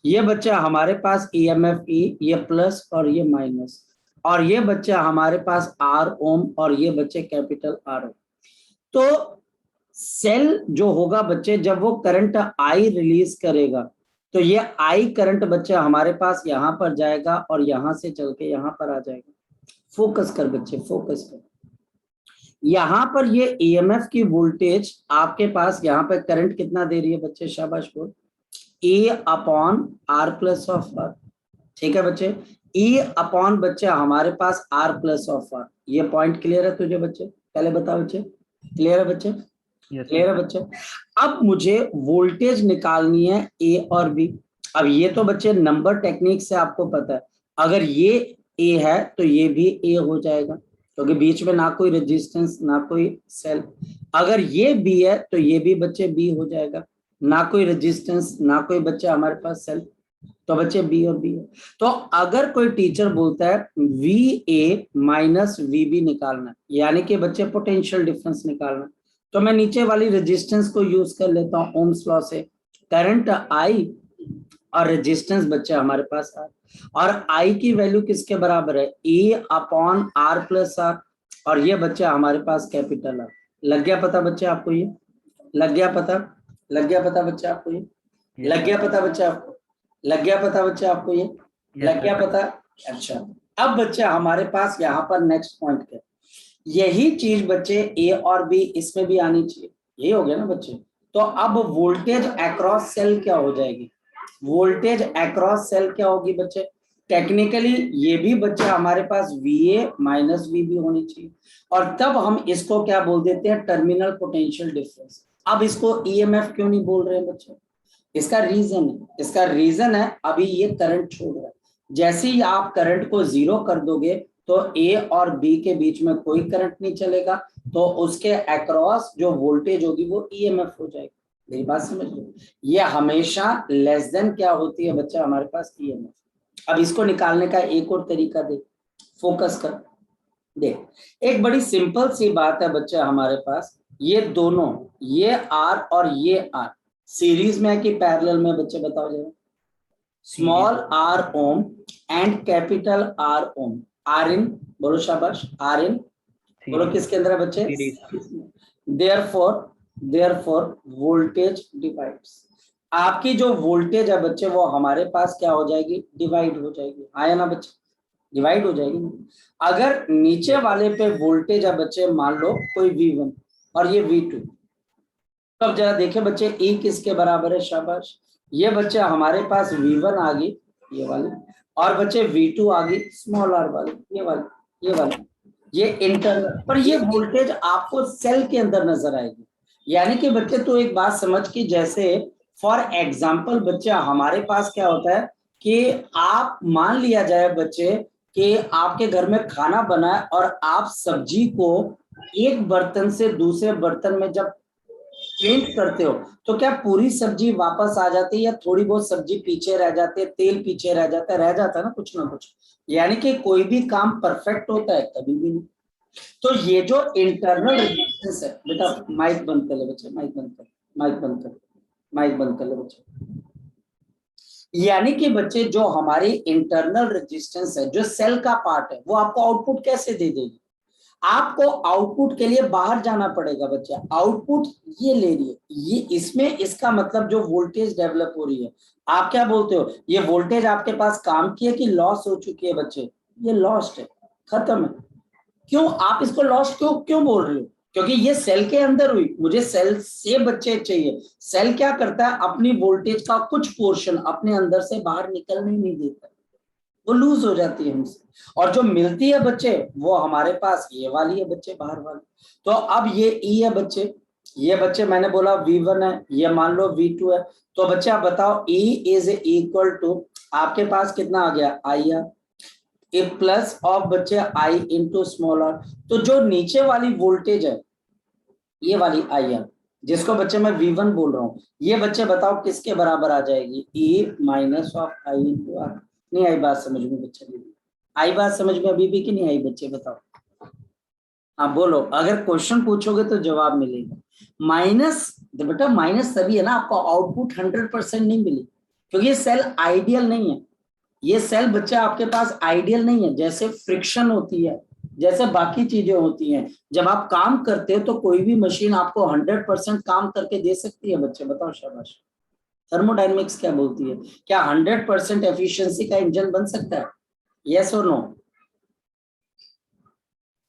[SPEAKER 1] ये बच्चा हमारे पास ईएमएफ ई, ये प्लस और ये माइनस, और ये बच्चा हमारे पास आर ओम और ये बच्चे कैपिटल आर ओम। तो सेल जो होगा बच्चे, जब वो करंट आई रिलीज करेगा तो ये आई करंट बच्चा हमारे पास यहाँ पर जाएगा और यहाँ से चल के यहाँ पर आ जाएगा। फोकस कर बच्चे, फोकस कर। यहाँ पर ये ईएमएफ की वोल्टेज आपके पास यहाँ पे करंट कितना दे रही है बच्चे, शाबाश बोल, a upon r plus of r. ठीक है बच्चे, ई अपॉन बच्चे हमारे पास आर प्लस ऑफ आर। ये पॉइंट क्लियर है तुझे बच्चे, पहले बताओ बच्चे, क्लियर है बच्चे,
[SPEAKER 2] यस
[SPEAKER 1] क्लियर
[SPEAKER 2] सर।
[SPEAKER 1] है बच्चे। अब मुझे वोल्टेज निकालनी है ए और बी। अब ये तो बच्चे नंबर टेक्निक से आपको पता है, अगर ये ए है तो ये भी ए हो जाएगा, क्योंकि बीच में ना कोई रेजिस्टेंस ना कोई सेल। अगर ये बी है तो ये भी बच्चे बी हो जाएगा, ना कोई रेजिस्टेंस ना कोई बच्चे हमारे पास सेल, तो बच्चे बी और बी है। तो अगर कोई टीचर बोलता है V A minus V B निकालना, यानी कि बच्चे पोटेंशियल डिफरेंस निकालना, तो मैं नीचे वाली रेजिस्टेंस को यूज कर लेता हूँ ओम्स लॉ से। करंट आई और रेजिस्टेंस बच्चे हमारे पास आर, और आई की वैल्यू किसके बराबर है, ए अपॉन आर प्लस आर, और ये बच्चे हमारे पास कैपिटल आर। लग गया पता बच्चे आपको, ये लग गया पता, लग गया पता बच्चे आपको, ये
[SPEAKER 2] यस
[SPEAKER 1] लग गया
[SPEAKER 2] सर।
[SPEAKER 1] पता बच्चे आपको, लग गया पता बच्चे आपको, ये
[SPEAKER 2] यस
[SPEAKER 1] लग गया
[SPEAKER 2] सर।
[SPEAKER 1] पता। अच्छा, अब बच्चे हमारे पास यहाँ पर नेक्स्ट पॉइंट क्या, यही चीज बच्चे ए और बी इसमें भी आनी चाहिए, यही हो गया ना बच्चे। तो अब वोल्टेज अक्रॉस सेल क्या हो जाएगी, वोल्टेज अक्रॉस सेल क्या होगी बच्चे, टेक्निकली ये भी बच्चे हमारे पास VA माइनस VB होनी चाहिए, और तब हम इसको क्या बोल देते हैं, टर्मिनल पोटेंशियल डिफरेंस। अब इसको EMF क्यों नहीं बोल रहे हैं बच्चे, इसका रीजन है अभी ये करंट छोड़ रहा है। जैसे ही आप करंट को 0 कर दोगे तो A और B के बीच में कोई करंट नहीं चलेगा, तो उसके अक्रॉस जो वोल्टेज होगी वो EMF हो जाएगी। मेरी बात समझ लो, ये हमेशा लेस देन क्या होती है बच्चा हमारे पास, EMF। अब इसको निकालने का एक और तरीका देख, फोकस कर देख, एक बड़ी सिंपल सी बात है बच्चे हमारे पास, ये दोनों, ये R और ये R सीरीज में है कि पैरेलल में, बच्चे बताओ जरा। Small r ohm and capital R ohm, R इन बोलो, शाबाश, R इन बोलो, किसके अंदर है बच्चे, देयरफॉर वोल्टेज डिवाइड्स, आपकी जो वोल्टेज है बच्चे वो हमारे पास क्या हो जाएगी, डिवाइड हो जाएगी, आया ना बच्चे, डिवाइड हो जाएगी ना। अगर नीचे वाले पे वोल्टेज है बच्चे, मान लो कोई V1 और ये V2, तब जरा देखे बच्चे E किसके बराबर है, शाबाश, ये बच्चे हमारे पास V1 आ गई ये वाली, और बच्चे V2 आ गई स्मॉल r वाली, ये वाली, ये इंटरनल, पर ये वोल्टेज आपको सेल के अंदर नजर आएगी। यानी कि बच्चे तो एक बात समझ की, जैसे फॉर एग्जाम्पल बच्चे हमारे पास क्या होता है कि आप मान लिया जाए बच्चे कि आपके घर में खाना बना है और आप सब्जी को एक बर्तन से दूसरे बर्तन में जब चेंज करते हो तो क्या पूरी सब्जी वापस आ जाती है या थोड़ी बहुत सब्जी पीछे रह जाती है, तेल पीछे रह जाता है ना कुछ ना कुछ। यानी कि कोई भी काम परफेक्ट होता है कभी भी नहीं। तो ये जो इंटरनल रेजिस्टेंस है, बेटा माइक बंद कर ले बच्चे, माइक बंद कर ले बच्चे। यानी कि बच्चे जो हमारी इंटरनल रेजिस्टेंस है, जो सेल का पार्ट है, वो आपको आउटपुट कैसे दे देगी, आपको आउटपुट के लिए बाहर जाना पड़ेगा बच्चा, आउटपुट ये ले रही है, ये इसमें इसका मतलब जो वोल्टेज डेवलप हो रही है, आप क्या बोलते हो, ये वोल्टेज आपके पास काम की है कि लॉस हो चुकी है बच्चे, ये लॉस्ट है, खत्म है। क्यों आप इसको लॉस्ट क्यों बोल रहे हो, क्योंकि ये सेल के अंदर हुई, मुझे सेल से बच्चे चाहिए। सेल क्या करता है, अपनी वोल्टेज का कुछ पोर्शन अपने अंदर से बाहर निकलने नहीं देता, वो लूज हो जाती है हमसे, और जो मिलती है बच्चे वो हमारे पास ये वाली है बच्चे, बाहर वाली। तो अब ये E है बच्चे, ये बच्चे मैंने बोला V1 है, ये मान लो V2 है, तो बच्चे आप बताओ E इज इक्वल टू आपके पास कितना आ गया IR, ए प्लस ऑफ बच्चे I इंटू स्मॉल r। तो जो नीचे वाली वोल्टेज है ये वाली IR, जिसको बच्चे मैं V1 बोल रहा हूँ, ये बच्चे बताओ किसके बराबर आ जाएगी, E minus of I into R। नहीं आई बात समझ में बच्चे, आई बात समझ में अभी भी कि नहीं आई बच्चे, बताओ, हाँ बोलो, अगर क्वेश्चन पूछोगे तो जवाब मिलेगा। माइनस, बेटा माइनस तभी है ना, आपको आउटपुट 100% नहीं मिली, क्योंकि ये सेल आइडियल नहीं है, ये सेल बच्चा आपके पास आइडियल नहीं है। जैसे फ्रिक्शन होती है, जैसे बाकी चीजें होती हैं, जब आप काम करते हो तो कोई भी मशीन आपको 100% काम करके दे सकती है बच्चे, बताओ शाबाश। थर्मोडायनेमिक्स क्या बोलती है, क्या 100% एफिशिएंसी का इंजन बन सकता है, यस और नो?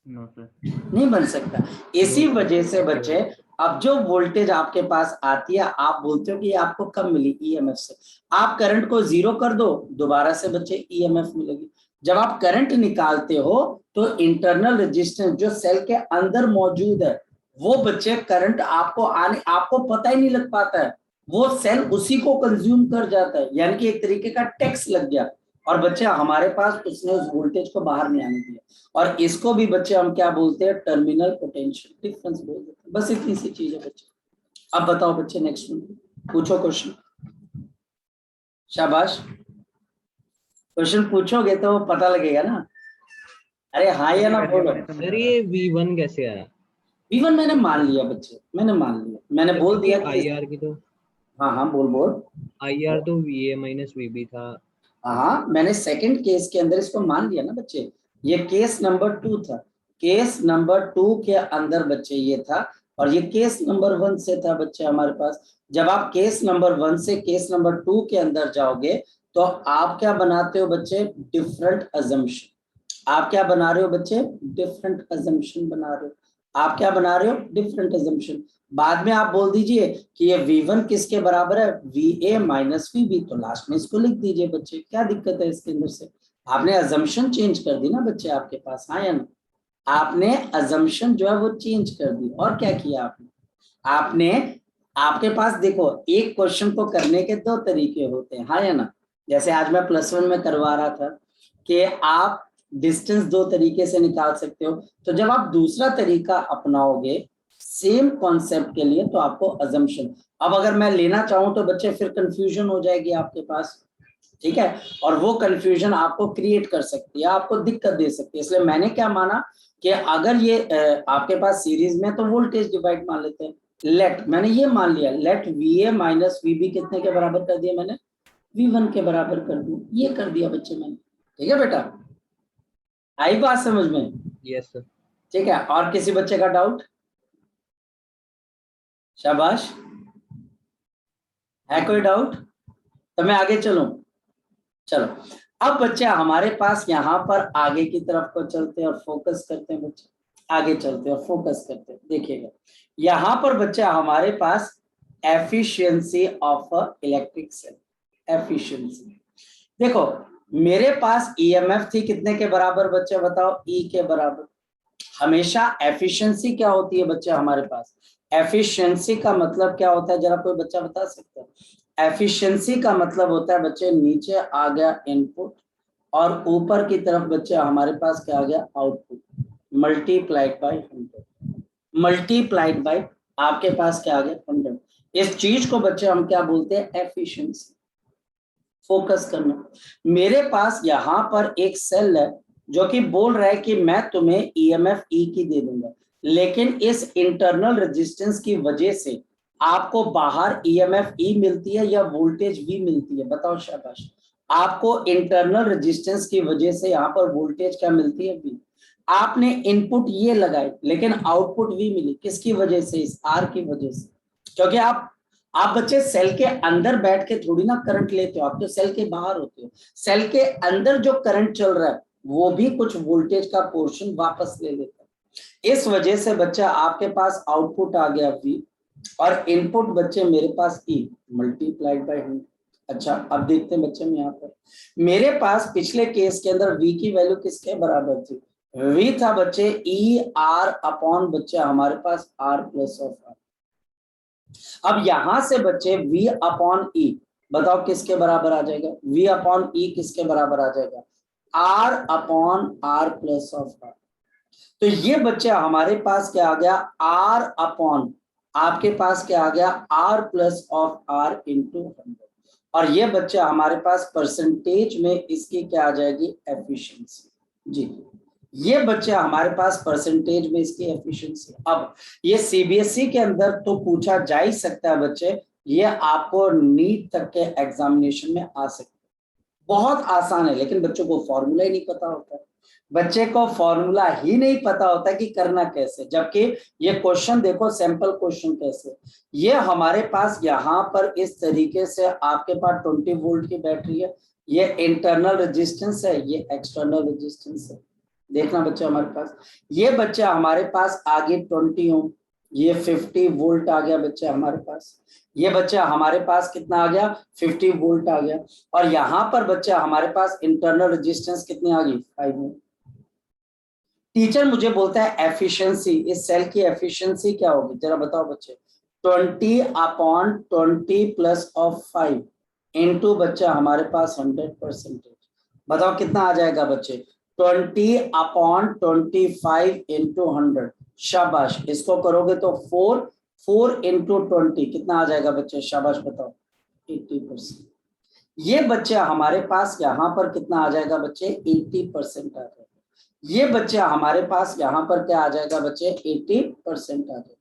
[SPEAKER 2] नो सर,
[SPEAKER 1] नहीं बन सकता। इसी वजह से बच्चे अब जो वोल्टेज आपके पास आती है, आप बोलते हो कि आपको कब मिली, EMF से। आप करंट को 0 कर दो, दोबारा से बच्चे EMF मिलेगी। जब आप करंट निकालते हो तो इंटरनल रेजिस्टेंस जो सेल के अंदर मौजूद है, वो बच्चे करंट आपको पता ही नहीं लग पाता है, वो सेल उसी को कंज्यूम कर जाता है, यानी कि एक तरीके का टैक्स लग गया, और बच्चे हमारे पास उसने उस वोल्टेज को बाहर नहीं आने दिया। और इसको भी बच्चे हम क्या बोलते हैं, टर्मिनल पोटेंशियल डिफरेंस बोलते हैं। बस इतनी सी चीज है बच्चे। अब बताओ बच्चे, नेक्स्ट पूछो क्वेश्चन, शाबाश, क्वेश्चन पूछोगे तो पता लगेगा ना, अरे हाँ या ना बोलो।
[SPEAKER 3] सर ये V1 कैसे आया?
[SPEAKER 1] V1 मैंने मान लिया बच्चे, मैंने मान लिया, मैंने बोल दिया कि
[SPEAKER 3] IR की तो,
[SPEAKER 1] हाँ बोल
[SPEAKER 3] IR तो VA माइनस VB था।
[SPEAKER 1] हाँ, मैंने सेकंड केस के अंदर इसको मान लिया ना बच्चे, ये केस नंबर 2 था, केस नंबर 2 के अंदर बच्चे ये था, और ये केस नंबर 1 से था बच्चे हमारे पास। जब आप केस नंबर 1 से केस नंबर 2 के अंदर जाओगे तो आप क्या बनाते हो बच्चे, डिफरेंट अजम्पशन। आप क्या बना रहे हो बच्चे, डिफरेंट अजम्पशन बना रहे हो, आप क्या बना रहे हो, डिफरेंट अजम्पशन। बाद में आप बोल दीजिए कि ये V1 किसके बराबर है, VA माइनस VB, तो लास्ट में इसको लिख दीजिए बच्चे, क्या दिक्कत है इसके अंदर से। आपने अजम्पशन चेंज कर दी ना बच्चे आपके पास, हाँ या ना? आपने अजम्पशन जो है वो चेंज कर दी। और क्या किया आपने आपके पास देखो, एक क्वेश्चन को करने के दो तरीके होते हैं, हाँ या ना? जैसे आज मैं +1 में करवा रहा था कि आप डिस्टेंस दो तरीके से निकाल सकते हो, तो जब आप दूसरा तरीका अपनाओगे सेम कॉन्सेप्ट के लिए तो आपको अजम्पशन, अब अगर मैं लेना चाहूं तो बच्चे फिर कंफ्यूजन हो जाएगी आपके पास, ठीक है? और वो कंफ्यूजन आपको क्रिएट कर सकती है, आपको दिक्कत दे सकती है। इसलिए मैंने क्या माना कि अगर ये आपके पास सीरीज में तो वोल्टेज डिवाइड मान लेते हैं। लेट, मैंने ये मान लिया लेट VA माइनस VB कितने के बराबर कर दिया मैंने? V1 के बराबर कर दिया, ये कर दिया बच्चे मैंने। ठीक है बेटा, आई बात समझ में?
[SPEAKER 3] Yes sir.
[SPEAKER 1] ठीक है, और किसी बच्चे का डाउट? शाबाश, है कोई डाउट? तो मैं आगे चलूं? चलो, अब बच्चे हमारे पास यहाँ पर आगे की तरफ को चलते हैं और फोकस करते हैं बच्चे, आगे चलते हैं और फोकस करते हैं। देखिएगा यहाँ पर बच्चे हमारे पास efficiency of electric cell, efficiency. देखो मेरे पास ईएमएफ थी कितने के बराबर बच्चे बताओ? ई के बराबर। हमेशा एफिशिएंसी क्या होती है बच्चे हमारे पास? एफिशिएंसी का मतलब क्या होता है, जरा कोई बच्चा बता सकता है? एफिशिएंसी का मतलब होता है बच्चे नीचे आ गया इनपुट और ऊपर की तरफ बच्चे हमारे पास क्या आ गया? Output, multiplied by 100, multiplied by आपके पास क्या आ गया? 100। इस चीज को बच्चे हम क्या बोलते हैं? एफिशिएंसी। फोकस करना, मेरे पास यहाँ पर एक सेल है जो कि बोल रहा है कि मैं तुम्हें ईएमएफ ई की दे दूंगा, लेकिन इस इंटरनल रेजिस्टेंस की वजह से आपको बाहर ईएमएफ ई मिलती है या वोल्टेज वी मिलती है? बताओ शाबाश। आपको इंटरनल रेजिस्टेंस की वजह से यहाँ पर वोल्टेज क्या मिलती है? वी। आपने इनपुट ये लगाए लेकिन आउटपुट वी मिली, किसकी वजह से? इस आर की वजह से। क्योंकि आप बच्चे सेल के अंदर बैठ के थोड़ी ना करंट लेते हो, आप तो सेल के बाहर होते हो। सेल के अंदर जो करंट चल रहा है वो भी कुछ वोल्टेज का पोर्शन वापस ले लेता है। इस वजह से बच्चा आपके पास आउटपुट आ गया V और इनपुट बच्चे मेरे पास E मल्टीप्लाइड बाय 100। अच्छा, अब देखते हैं बच्चे में यहाँ पर मेरे पास पिछले केस के अंदर V की वैल्यू किसके बराबर थी? V था बच्चे ER अपॉन बच्चे हमारे पास R प्लस ऑफ R। अब यहां से बच्चे V अपॉन E बताओ किसके बराबर आ जाएगा? V अपॉन E किसके बराबर आ जाएगा? R upon R plus of R। तो ये बच्चे हमारे पास क्या आ गया? R अपॉन आपके पास क्या आ गया? R plus of R into 100। और ये बच्चे हमारे पास परसेंटेज में इसकी क्या आ जाएगी? एफिशिएंसी। जी, ये बच्चे हमारे पास परसेंटेज में इसकी एफिशिएंसी। अब ये सीबीएसई के अंदर तो पूछा जा ही सकता है बच्चे, ये आपको नीट तक के एग्जामिनेशन में आ सकता है। बहुत आसान है, लेकिन बच्चों को फॉर्मूला ही नहीं पता होता है। बच्चे को फॉर्मूला ही नहीं पता होता कि करना कैसे, जबकि ये क्वेश्चन देखो सैंपल क्वेश्चन कैसे। ये हमारे पास यहाँ पर इस तरीके से आपके पास 20 वोल्ट की बैटरी है, ये इंटरनल रेजिस्टेंस है, ये एक्सटर्नल रेजिस्टेंस है। देखना बच्चे हमारे पास, ये बच्चा हमारे पास आगे 20 ओम, ये 50 वोल्ट आ गया बच्चा हमारे पास। ये बच्चा हमारे पास कितना आ गया? 50 वोल्ट आ गया। और यहाँ पर बच्चा हमारे पास इंटरनल रेजिस्टेंस कितनी आ गई? 5 ओम। टीचर मुझे बोलता है एफिशिएंसी, इस सेल की एफिशिएंसी क्या होगी? जरा बताओ बच्चे। 20 अपॉन 20 प्लस ऑफ 5 इंटू बच्चा हमारे पास 100%। बताओ कितना आ जाएगा बच्चे? 20 अपॉन 25 इंटू 100। शाबाश, इसको करोगे तो 4 इंटू 20 कितना आ जाएगा बच्चे? शाबाश बताओ, 80%। ये बच्चे हमारे पास यहाँ पर कितना आ जाएगा बच्चे? 80% आ जाएगा। ये बच्चे हमारे पास यहाँ पर क्या आ जाएगा बच्चे? 80% आ जाएगा।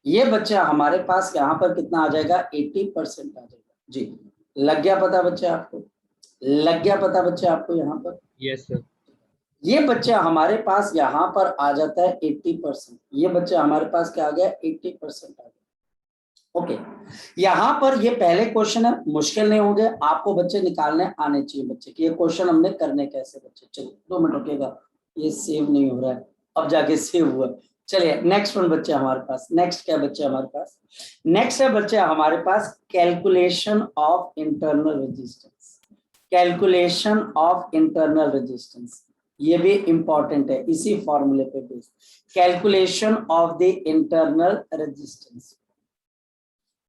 [SPEAKER 1] ये बच्चा हमारे पास यहाँ पर कितना आ जाएगा? 80% आ जाएगा। जी, लग गया पता बच्चे आपको? लग गया पता बच्चे आपको यहाँ पर?
[SPEAKER 3] Yes sir.
[SPEAKER 1] ये बच्चा हमारे पास यहाँ पर आ जाता है 80%। ये बच्चा हमारे पास क्या आ गया? 80% आ गया। ओके, यहाँ पर ये पहले क्वेश्चन है, मुश्किल नहीं होंगे आपको बच्चे, निकालने आने चाहिए बच्चे कि ये क्वेश्चन हमने करने कैसे बच्चे। चलिए 2 मिनट रुकेगा, ये सेव नहीं हो रहा है, अब जाके सेव हुआ। चलिए नेक्स्ट वन बच्चे हमारे पास, नेक्स्ट क्या बच्चे हमारे पास? नेक्स्ट है बच्चे हमारे पास calculation of internal resistance. Calculation of internal resistance, ये भी इंपॉर्टेंट है, इसी फॉर्मूले पे based. Calculation of the internal resistance,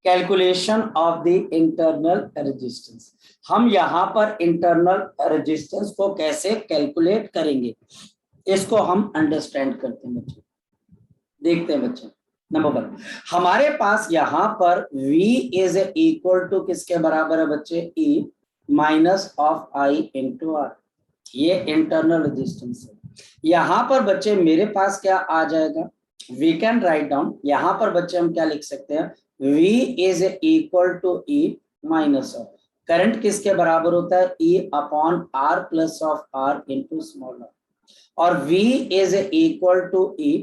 [SPEAKER 1] calculation of the internal resistance. हम यहाँ पर इंटरनल रेजिस्टेंस को कैसे कैलकुलेट करेंगे, इसको हम अंडरस्टैंड करते हैं बच्चे, देखते हैं बच्चे। नंबर 1, हमारे पास यहाँ पर V इज इक्वल टू किसके बराबर है बच्चे, E minus of I into R, ये इंटरनल रेजिस्टेंस है। यहाँ पर बच्चे मेरे पास क्या आ जाएगा, वी कैन राइट डाउन, यहाँ पर बच्चे हम क्या लिख सकते हैं, V is equal to E minus of, current किसके बराबर होता है, E upon R plus of R into small r, और V is equal to E,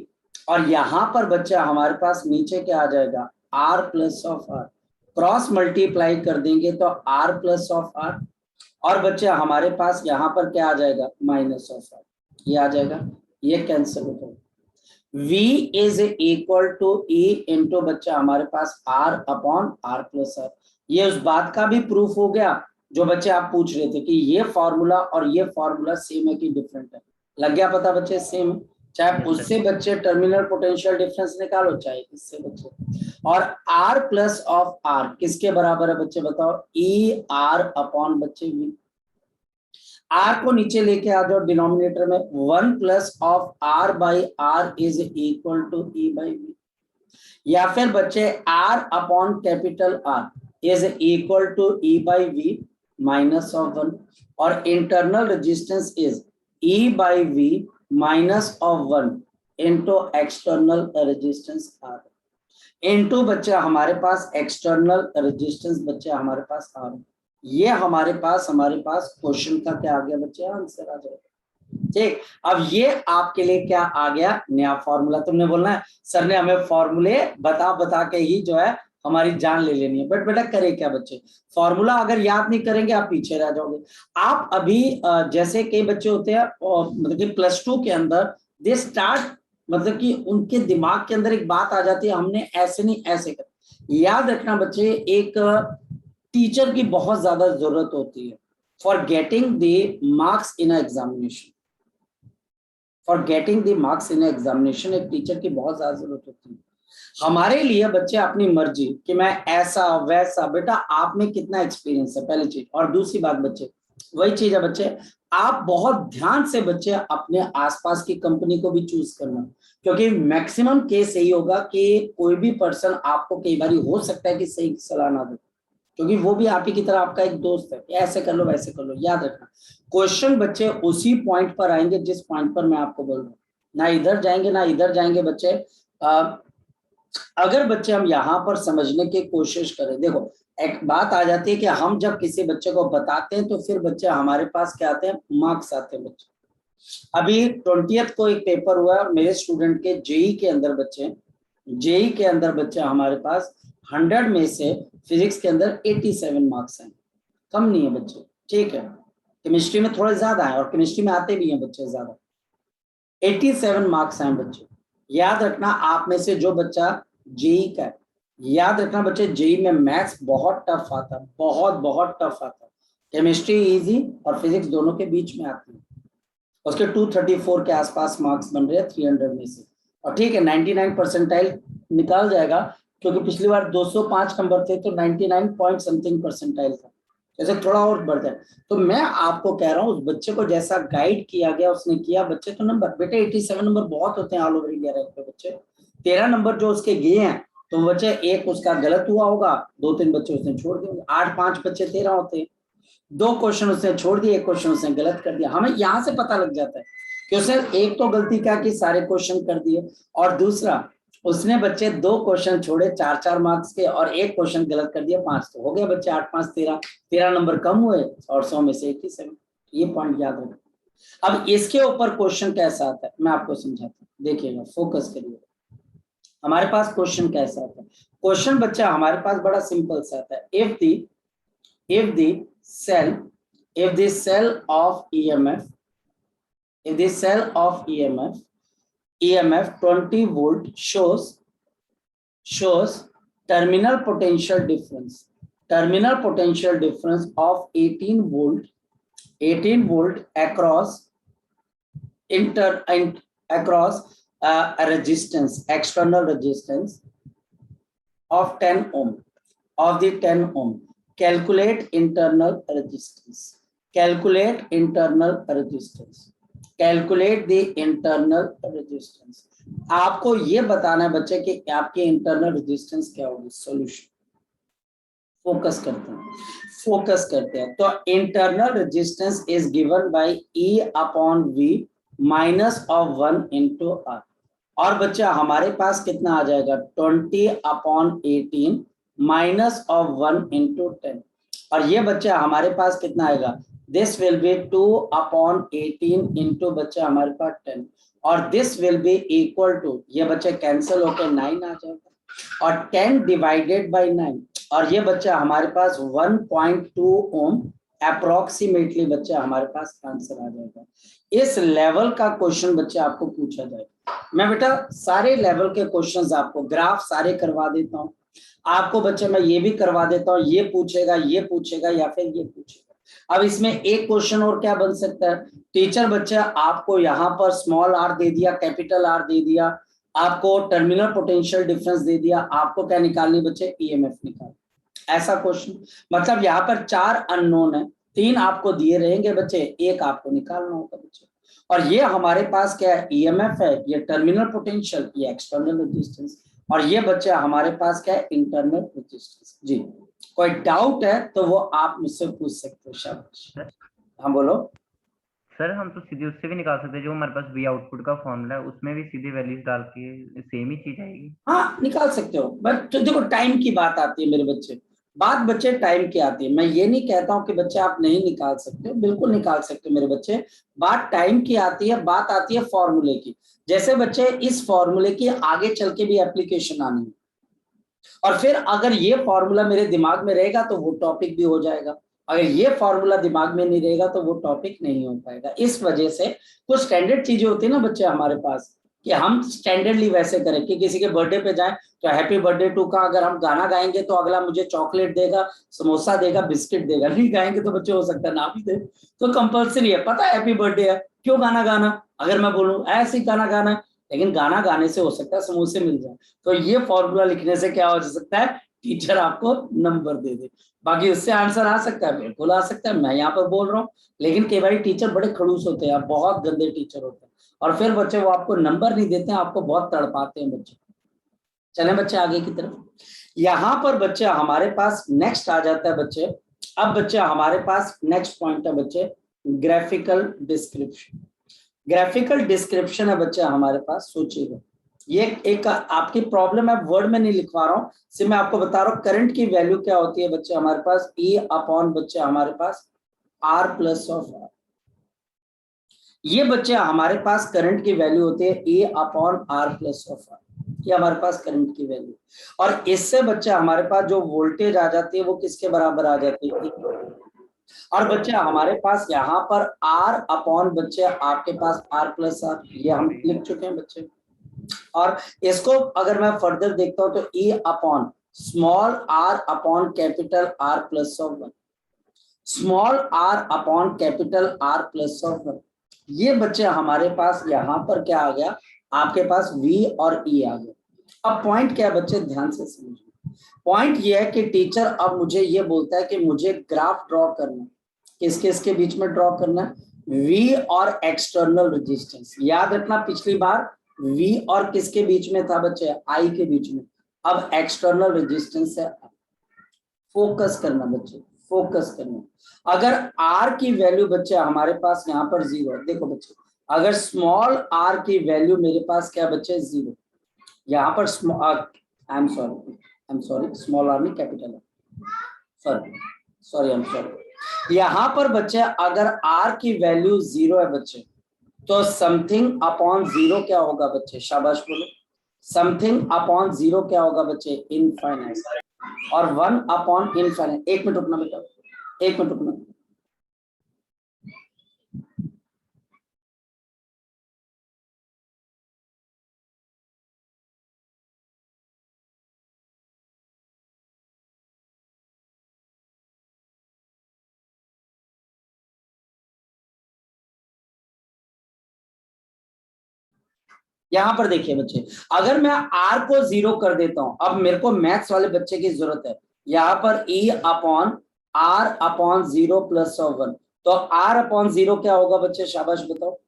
[SPEAKER 1] और यहाँ पर बच्चा हमारे पास नीचे क्या आ जाएगा, R plus of R, cross multiply कर देंगे तो R प्लस ऑफ R, और बच्चा हमारे पास यहाँ पर क्या आ जाएगा, माइनस ऑफ R, ये आ जाएगा, ये कैंसिल हो जाएगा। V is equal to E into बच्चा हमारे पास R upon R plus R, ये उस बात का भी प्रूफ हो गया जो बच्चे आप पूछ रहे थे कि ये फॉर्मूला और ये फॉर्मूला सेम है कि डिफरेंट है, लग गया पता बच्चे, सेम, चाहे उससे बच्चे टर्मिनल पोटेंशियल डिफरेंस निकालो चाहे इससे बच्चे। और R प्लस ऑफ R किसके बराबर है बच्चे बताओ, E R अपॉन बच्चे V, R को नीचे लेके आ जाओ डिनोमिनेटर में, 1 plus of R by R is equal to E by V, या फिर बच्चे R upon capital R is equal to E by V minus of 1, और internal resistance is E by V minus of 1 into external resistance R, into बच्चा हमारे पास external resistance बच्चे हमारे पास R, ये हमारे पास क्वेश्चन का क्या आ गया बच्चे, आंसर आ जाएगा। ठीक, अब ये आपके लिए क्या आ गया, नया फॉर्मूला। तुमने बोलना है सर ने हमें फॉर्मूले बता के ही जो है हमारी जान ले लेनी है, बट बेटा करे क्या बच्चे, फॉर्मूला अगर याद नहीं करेंगे आप पीछे रह जाओगे। आप अभी जैसे कई बच्चे होते हैं मतलब कि +2 के अंदर दे स्टार्ट, मतलब कि उनके दिमाग के अंदर एक बात आ जाती है, हमने ऐसे नहीं ऐसे कर। याद रखना बच्चे, एक टीचर की बहुत ज्यादा जरूरत होती है for getting the marks in examination, for getting the marks in examination एक टीचर की बहुत ज्यादा जरूरत होती है। हमारे लिए बच्चे अपनी मर्जी कि मैं ऐसा वैसा, बेटा आप में कितना एक्सपीरियंस है पहली चीज, और दूसरी बात बच्चे वही चीज है बच्चे, आप बहुत ध्यान से बच्चे अपने आसपास की कंपनी को भी चूज करना, क्योंकि मैक्सिमम केस यही होगा कि कोई भी पर्सन आपको कई बार हो सकता है कि सही सलाह ना दे, क्योंकि वो भी आप ही की तरह आपका एक दोस्त है, ऐसे कर लो वैसे कर लो। याद रखना क्वेश्चन बच्चे उसी पॉइंट पर आएंगे जिस पॉइंट पर मैं आपको बोल रहा हूँ, ना इधर जाएंगे ना इधर जाएंगे बच्चे। अगर बच्चे हम यहाँ पर समझने की कोशिश करें, देखो एक बात आ जाती है कि हम जब किसी बच्चे को बताते हैं तो फिर बच्चे हमारे पास क्या आते हैं, मार्क्स आते हैं बच्चे। अभी 20th को एक पेपर हुआ मेरे स्टूडेंट के जेई के अंदर बच्चे, जेई के अंदर बच्चे हमारे पास 100 में से फिजिक्स के अंदर 87 मार्क्स हैं, कम नहीं है बच्चे, ठीक है। केमिस्ट्री में थोड़े ज्यादा है और केमिस्ट्री में आते भी हैं बच्चे ज्यादा, 87 मार्क्स हैं बच्चे। याद रखना आप में से जो बच्चा जेई का है, याद रखना बच्चे जेई में मैथ्स बहुत टफ आता है, बहुत टफ आता है, केमिस्ट्री इजी और फिजिक्स दोनों के बीच में आती है। उसके 234 के आसपास मार्क्स बन रहे हैं 300 में से, और ठीक है 99 परसेंटाइल निकाल जाएगा, क्योंकि पिछली बार 205 नंबर थे तो 99 पॉइंट समथिंग परसेंटाइल था, जैसे थोड़ा और बढ़ जाए। तो मैं आपको कह रहा हूँ उस बच्चे को जैसा गाइड किया गया उसने किया, बच्चे तो नंबर बेटे 87 नंबर बहुत होते हैं ऑल ओवर इंडिया रैंक पे बच्चे, 13 नंबर जो उसके गए हैं तो बच्चे एक उसका गलत हुआ होगा, 2-3 बच्चे उसने छोड़ दिए, 8-5 बच्चे 13 होते हैं, 2 क्वेश्चन उसने छोड़ दिए, 1 क्वेश्चन उसने गलत कर दिया। हमें यहाँ से पता लग जाता है कि उसने एक तो गलती क्या की, सारे क्वेश्चन कर दिए, और दूसरा उसने बच्चे 2 क्वेश्चन छोड़े 4-4 मार्क्स के और 1 क्वेश्चन गलत कर दिया, 5 तो हो गया बच्चे 8-5 13 नंबर कम हुए और 100 में से 87। ये पॉइंट याद रखना। अब इसके ऊपर क्वेश्चन कैसा आता है मैं आपको समझाता हूँ, देखिएगा फोकस करिए। हमारे पास क्वेश्चन कैसा आता है, क्वेश्चन बच्चा हमारे पास बड़ा सिंपल सा आता है, if the cell of EMF 20 volt shows terminal potential difference of 18 volt 18 volt across a resistance, external resistance of 10 ohm, of the 10 ohm. Calculate internal resistance. Calculate internal resistance. Calculate the internal resistance. आपको ये बताना है बच्चे कि आपकी internal resistance क्या होगी. Solution focus करते हैं. तो internal resistance is given by E upon V minus of 1 into R. और बच्चा हमारे पास कितना आ जाएगा 20 अपॉन 18 माइनस ऑफ 1 इंटू 10. और ये बच्चा हमारे पास कितना आएगा, this will be 2 upon 18 into बच्चा हमारे पास 10 और this will be equal to, ये बच्चे कैंसिल होकर 9 आ जाएगा और 10 डिवाइडेड बाय 9 और ये बच्चा हमारे पास 1.2 ओम अप्रोक्सीमेटली बच्चा हमारे पास आंसर आ जाएगा. इस लेवल का क्वेश्चन बच्चे आपको पूछा जाएगा. मैं बेटा सारे लेवल के क्वेश्चंस आपको ग्राफ सारे करवा देता हूँ. आपको बच्चे मैं ये भी करवा देता हूँ, ये पूछेगा या फिर ये पूछेगा. अब इसमें एक क्वेश्चन और क्या बन सकता है, टीचर बच्चा आपको यहाँ पर स्मॉल आर दे दिया, कैपिटल आर दे दिया, आपको टर्मिनल पोटेंशियल डिफरेंस दे दिया, आपको क्या निकालनी बच्चे, ईएमएफ निकाल. ऐसा क्वेश्चन मतलब यहाँ पर 4 अननोन है, 3 आपको दिए रहेंगे बच्चे, एक आपको निकालना होगा बच्चे. और ये हमारे पास क्या है, ईएमएफ है, ये टर्मिनल पोटेंशियल, ये एक्सटर्नल रेजिस्टेंस और ये बच्चे हमारे पास क्या है, इंटरनल रेजिस्टेंस. जी कोई डाउट है तो वो आप मुझसे पूछ सकते हो. शाबाश. हाँ बोलो
[SPEAKER 2] सर. हम तो सीधे उससे भी निकाल सकते हैं जो हमारे पास वी आउटपुट का फॉर्मूला है, उसमें भी सीधे वैल्यूज डाल के सेम ही चीज आएगी.
[SPEAKER 1] हाँ निकाल सकते हो, बट तो देखो टाइम की बात आती है मेरे बच्चे, बात बच्चे टाइम की आती है. मैं ये नहीं कहता हूँ कि बच्चे आप नहीं निकाल सकते हो, बिल्कुल निकाल सकते हो मेरे बच्चे. बात टाइम की आती है, बात आती है फॉर्मूले की. जैसे बच्चे इस फॉर्मूले की आगे चल के भी एप्लीकेशन आनी है और फिर अगर ये फॉर्मूला मेरे दिमाग में रहेगा तो वो टॉपिक भी हो जाएगा, अगर ये फॉर्मूला दिमाग में नहीं रहेगा तो वो टॉपिक नहीं हो पाएगा. इस वजह से कुछ स्टैंडर्ड चीजें होती है ना बच्चे हमारे पास, कि हम स्टैंडर्डली वैसे करें कि किसी के बर्थडे पे जाएं तो हैप्पी बर्थडे टू का अगर हम गाना गाएंगे तो अगला मुझे चॉकलेट देगा, समोसा देगा, बिस्किट देगा. नहीं गाएंगे तो बच्चे हो सकता है ना भी दे. तो कंपल्सरी है, पता है हैप्पी बर्थडे है, क्यों गाना गाना, अगर मैं बोलूं ऐसे ही गाना गाना है, लेकिन गाना गाने से हो सकता है समोसे मिल जाए. तो ये फॉर्मूला लिखने से क्या हो सकता है, टीचर आपको नंबर दे दे. बाकी उससे आंसर आ सकता है, बिल्कुल आ सकता है, मैं यहाँ पर बोल रहा हूँ. लेकिन कई बार टीचर बड़े खड़ूस होते हैं, बहुत गंदे टीचर होते हैं और फिर बच्चे वो आपको नंबर नहीं देते हैं, आपको बहुत तड़पाते हैं बच्चे. चलें बच्चे आगे की तरफ. यहाँ पर बच्चे हमारे पास नेक्स्ट आ जाता है बच्चे. अब बच्चे हमारे पास नेक्स्ट पॉइंट है बच्चे, ग्राफिकल डिस्क्रिप्शन. ग्राफिकल डिस्क्रिप्शन है बच्चे हमारे पास. सोचिएगा ये एक आपकी प्रॉब्लम है, वर्ड में नहीं लिखवा रहा हूँ, सिर्फ मैं आपको बता रहा हूँ करंट की वैल्यू क्या होती है बच्चे हमारे पास, E अपॉन बच्चे हमारे पास R प्लस ऑफ R. ये बच्चे हमारे पास करंट की वैल्यू होती है E upon R plus of R. ये हमारे पास करंट की वैल्यू. और इससे बच्चे हमारे पास जो वोल्टेज आ जाती है वो किसके बराबर आ जाती है. और बच्चे हमारे पास यहाँ पर R अपॉन बच्चे आपके पास R प्लस R, ये हम लिख चुके हैं बच्चे. और इसको अगर मैं फर्दर देखता हूं तो E upon small r upon capital R plus of 1, small r upon capital R plus of 1. ये बच्चे हमारे पास यहाँ पर क्या आ गया, आपके पास V और E आ गया. अब पॉइंट क्या है बच्चे, ध्यान से समझिए. पॉइंट ये है कि टीचर अब मुझे ये बोलता है कि मुझे ग्राफ ड्रॉ करना है. किस किस के बीच में ड्रॉ करना है, V और एक्सटर्नल रेजिस्टेंस. याद रखना पिछली बार V और किसके बीच में था बच्चे, I के बीच में. अब एक्सटर्नल रेजिस्टेंस है. फोकस करना बच्चे, फोकस करना. अगर R की वैल्यू बच्चे हमारे पास यहाँ पर 0 है. देखो बच्चे अगर स्मॉल r की वैल्यू मेरे पास क्या बच्चे 0, यहाँ पर आई एम सॉरी स्मॉल r नहीं कैपिटल है, सॉरी आई एम सॉरी. यहाँ पर बच्चे अगर r की वैल्यू 0 है बच्चे तो समथिंग अपॉन 0 क्या होगा बच्चे, शाबाश बोलो. समथिंग अपॉन 0 क्या होगा बच्चे, इनफाइनाइट. और 1 अपॉन इनफाइनाइट. एक मिनट रुकना बेटा, एक मिनट रुकना. यहाँ पर देखिए बच्चे, अगर मैं r को 0 कर देता हूं, अब मेरे को मैथ्स वाले बच्चे की जरूरत है, यहाँ पर e upon r upon 0 plus 1, तो r अपॉन 0 क्या होगा बच्चे, शाबाश बताओ,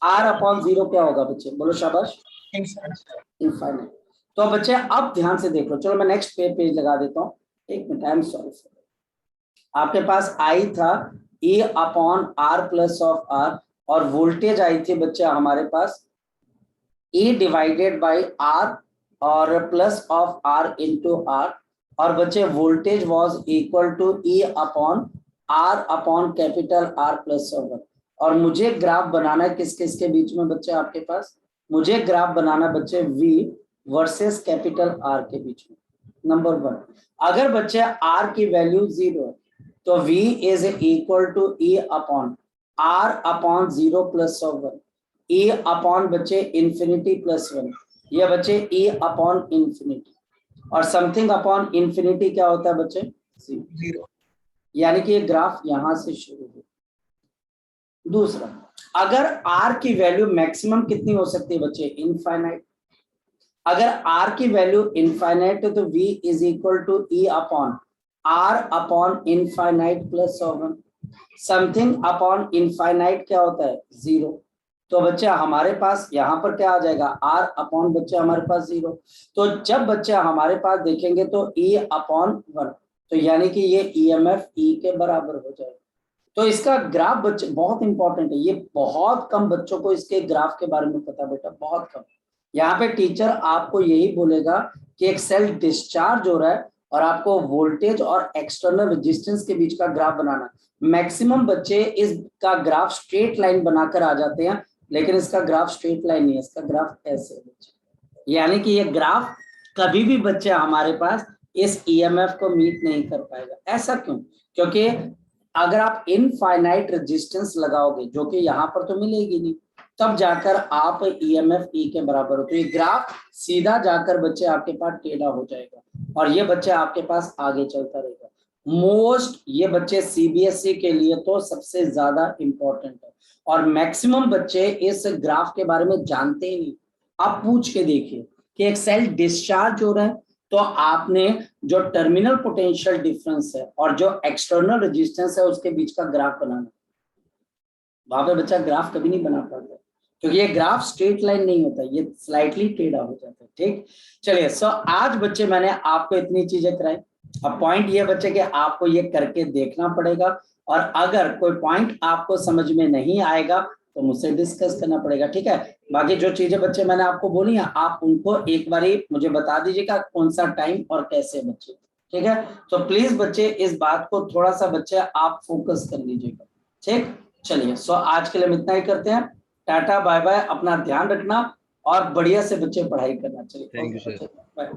[SPEAKER 1] r अपॉन 0 क्या होगा बच्चे, बोलो शाबाश, इनफाइनाइट। तो बच्चे अब ध्यान से देख लो, चलो मैं नेक्स्ट पेज लगा देता हूँ, एक मिनट, आई एम सॉरी, आपके पास आई था e upon r plus of r, और वोल्टेज आई थी बच्चे हमारे पास E डिवाइडेड बाई R और plus of R into R, और बच्चे voltage was equal to E upon R upon capital R plus 1। और मुझे ग्राफ बनाना है किस किस के बीच में बच्चे, आपके पास मुझे ग्राफ बनाना बच्चे V वर्सेस कैपिटल R के बीच में। नंबर 1, अगर बच्चे R की वैल्यू 0 है तो V is equal to E upon R upon 0 plus 1, E upon बच्चे इंफिनिटी प्लस 1, ये बच्चे E अपॉन इंफिनिटी, और समथिंग अपॉन इंफिनिटी क्या होता है बच्चे, 0, यानी कि ये ग्राफ यहां से शुरू हो। दूसरा, अगर R की वैल्यू मैक्सिमम कितनी हो सकती है बच्चे, इनफाइनाइट। अगर R की वैल्यू इनफाइनाइट है तो V is equal to E upon R upon infinite plus 1, something upon infinite क्या होता है, 0। तो बच्चे हमारे पास यहाँ पर क्या आ जाएगा, R अपॉन बच्चे हमारे पास 0। तो जब बच्चे हमारे पास देखेंगे तो E अपॉन 1, तो यानी कि ये EMF E के बराबर हो जाएगा। तो इसका ग्राफ बच्चे बहुत इंपॉर्टेंट है, ये बहुत कम बच्चों को इसके ग्राफ के बारे में पता बेटा, बहुत कम। यहाँ पे टीचर आपको यही बोलेगा कि एक सेल डिस्चार्ज हो रहा है और आपको वोल्टेज और एक्सटर्नल रेजिस्टेंस के बीच का ग्राफ बनाना। मैक्सिमम बच्चे इसका ग्राफ स्ट्रेट लाइन बनाकर आ जाते हैं, लेकिन इसका ग्राफ स्ट्रेट लाइन नहीं है, इसका ग्राफ ऐसे है बच्चे, यानी कि ये ग्राफ कभी भी बच्चे हमारे पास इस EMF को मीट नहीं कर पाएगा। ऐसा क्यों, क्योंकि अगर आप इनफाइनाइट रेजिस्टेंस लगाओगे, जो कि यहाँ पर तो मिलेगी नहीं, तब जाकर आप EMF E के बराबर हो, तो ये ग्राफ सीधा जाकर बच्चे आपके पास टेढ़ा हो जाएगा, और ये बच्चे आपके पास आगे चलता रहेगा। मोस्ट ये बच्चे CBSE के लिए तो सबसे ज्यादा इंपॉर्टेंट है, और मैक्सिमम बच्चे इस ग्राफ के बारे में जानते ही नहीं। आप पूछ के देखिए कि एक सेल डिस्चार्ज हो रहा है तो आपने जो टर्मिनल पोटेंशियल डिफरेंस है और जो एक्सटर्नल रेजिस्टेंस है उसके बीच का ग्राफ बनाना, वहां पे बच्चा ग्राफ कभी नहीं बना पाता, क्योंकि ये ग्राफ स्ट्रेट लाइन नहीं होता, ये स्लाइटली टेढ़ा हो जाता है। ठीक, चलिए, सो आज बच्चे मैंने आपको इतनी चीजें कराई। अब पॉइंट ये बच्चे कि आपको ये करके देखना पड़ेगा, और अगर कोई पॉइंट आपको समझ में नहीं आएगा तो मुझसे डिस्कस करना पड़ेगा, ठीक है। बाकी जो चीजें बच्चे मैंने आपको बोली हैं, आप उनको एक बारी मुझे बता दीजिएगा कौन सा टाइम और कैसे बच्चे, ठीक है। तो प्लीज बच्चे इस बात को थोड़ा सा बच्चे आप फोकस कर लीजिएगा, ठीक। चलिए, सो आज के लिए हम इतना ही करते हैं, टाटा बाय बाय, अपना ध्यान रखना और बढ़िया से बच्चे पढ़ाई करना। चलिए,
[SPEAKER 3] थैंक यू सर।
[SPEAKER 1] बाय।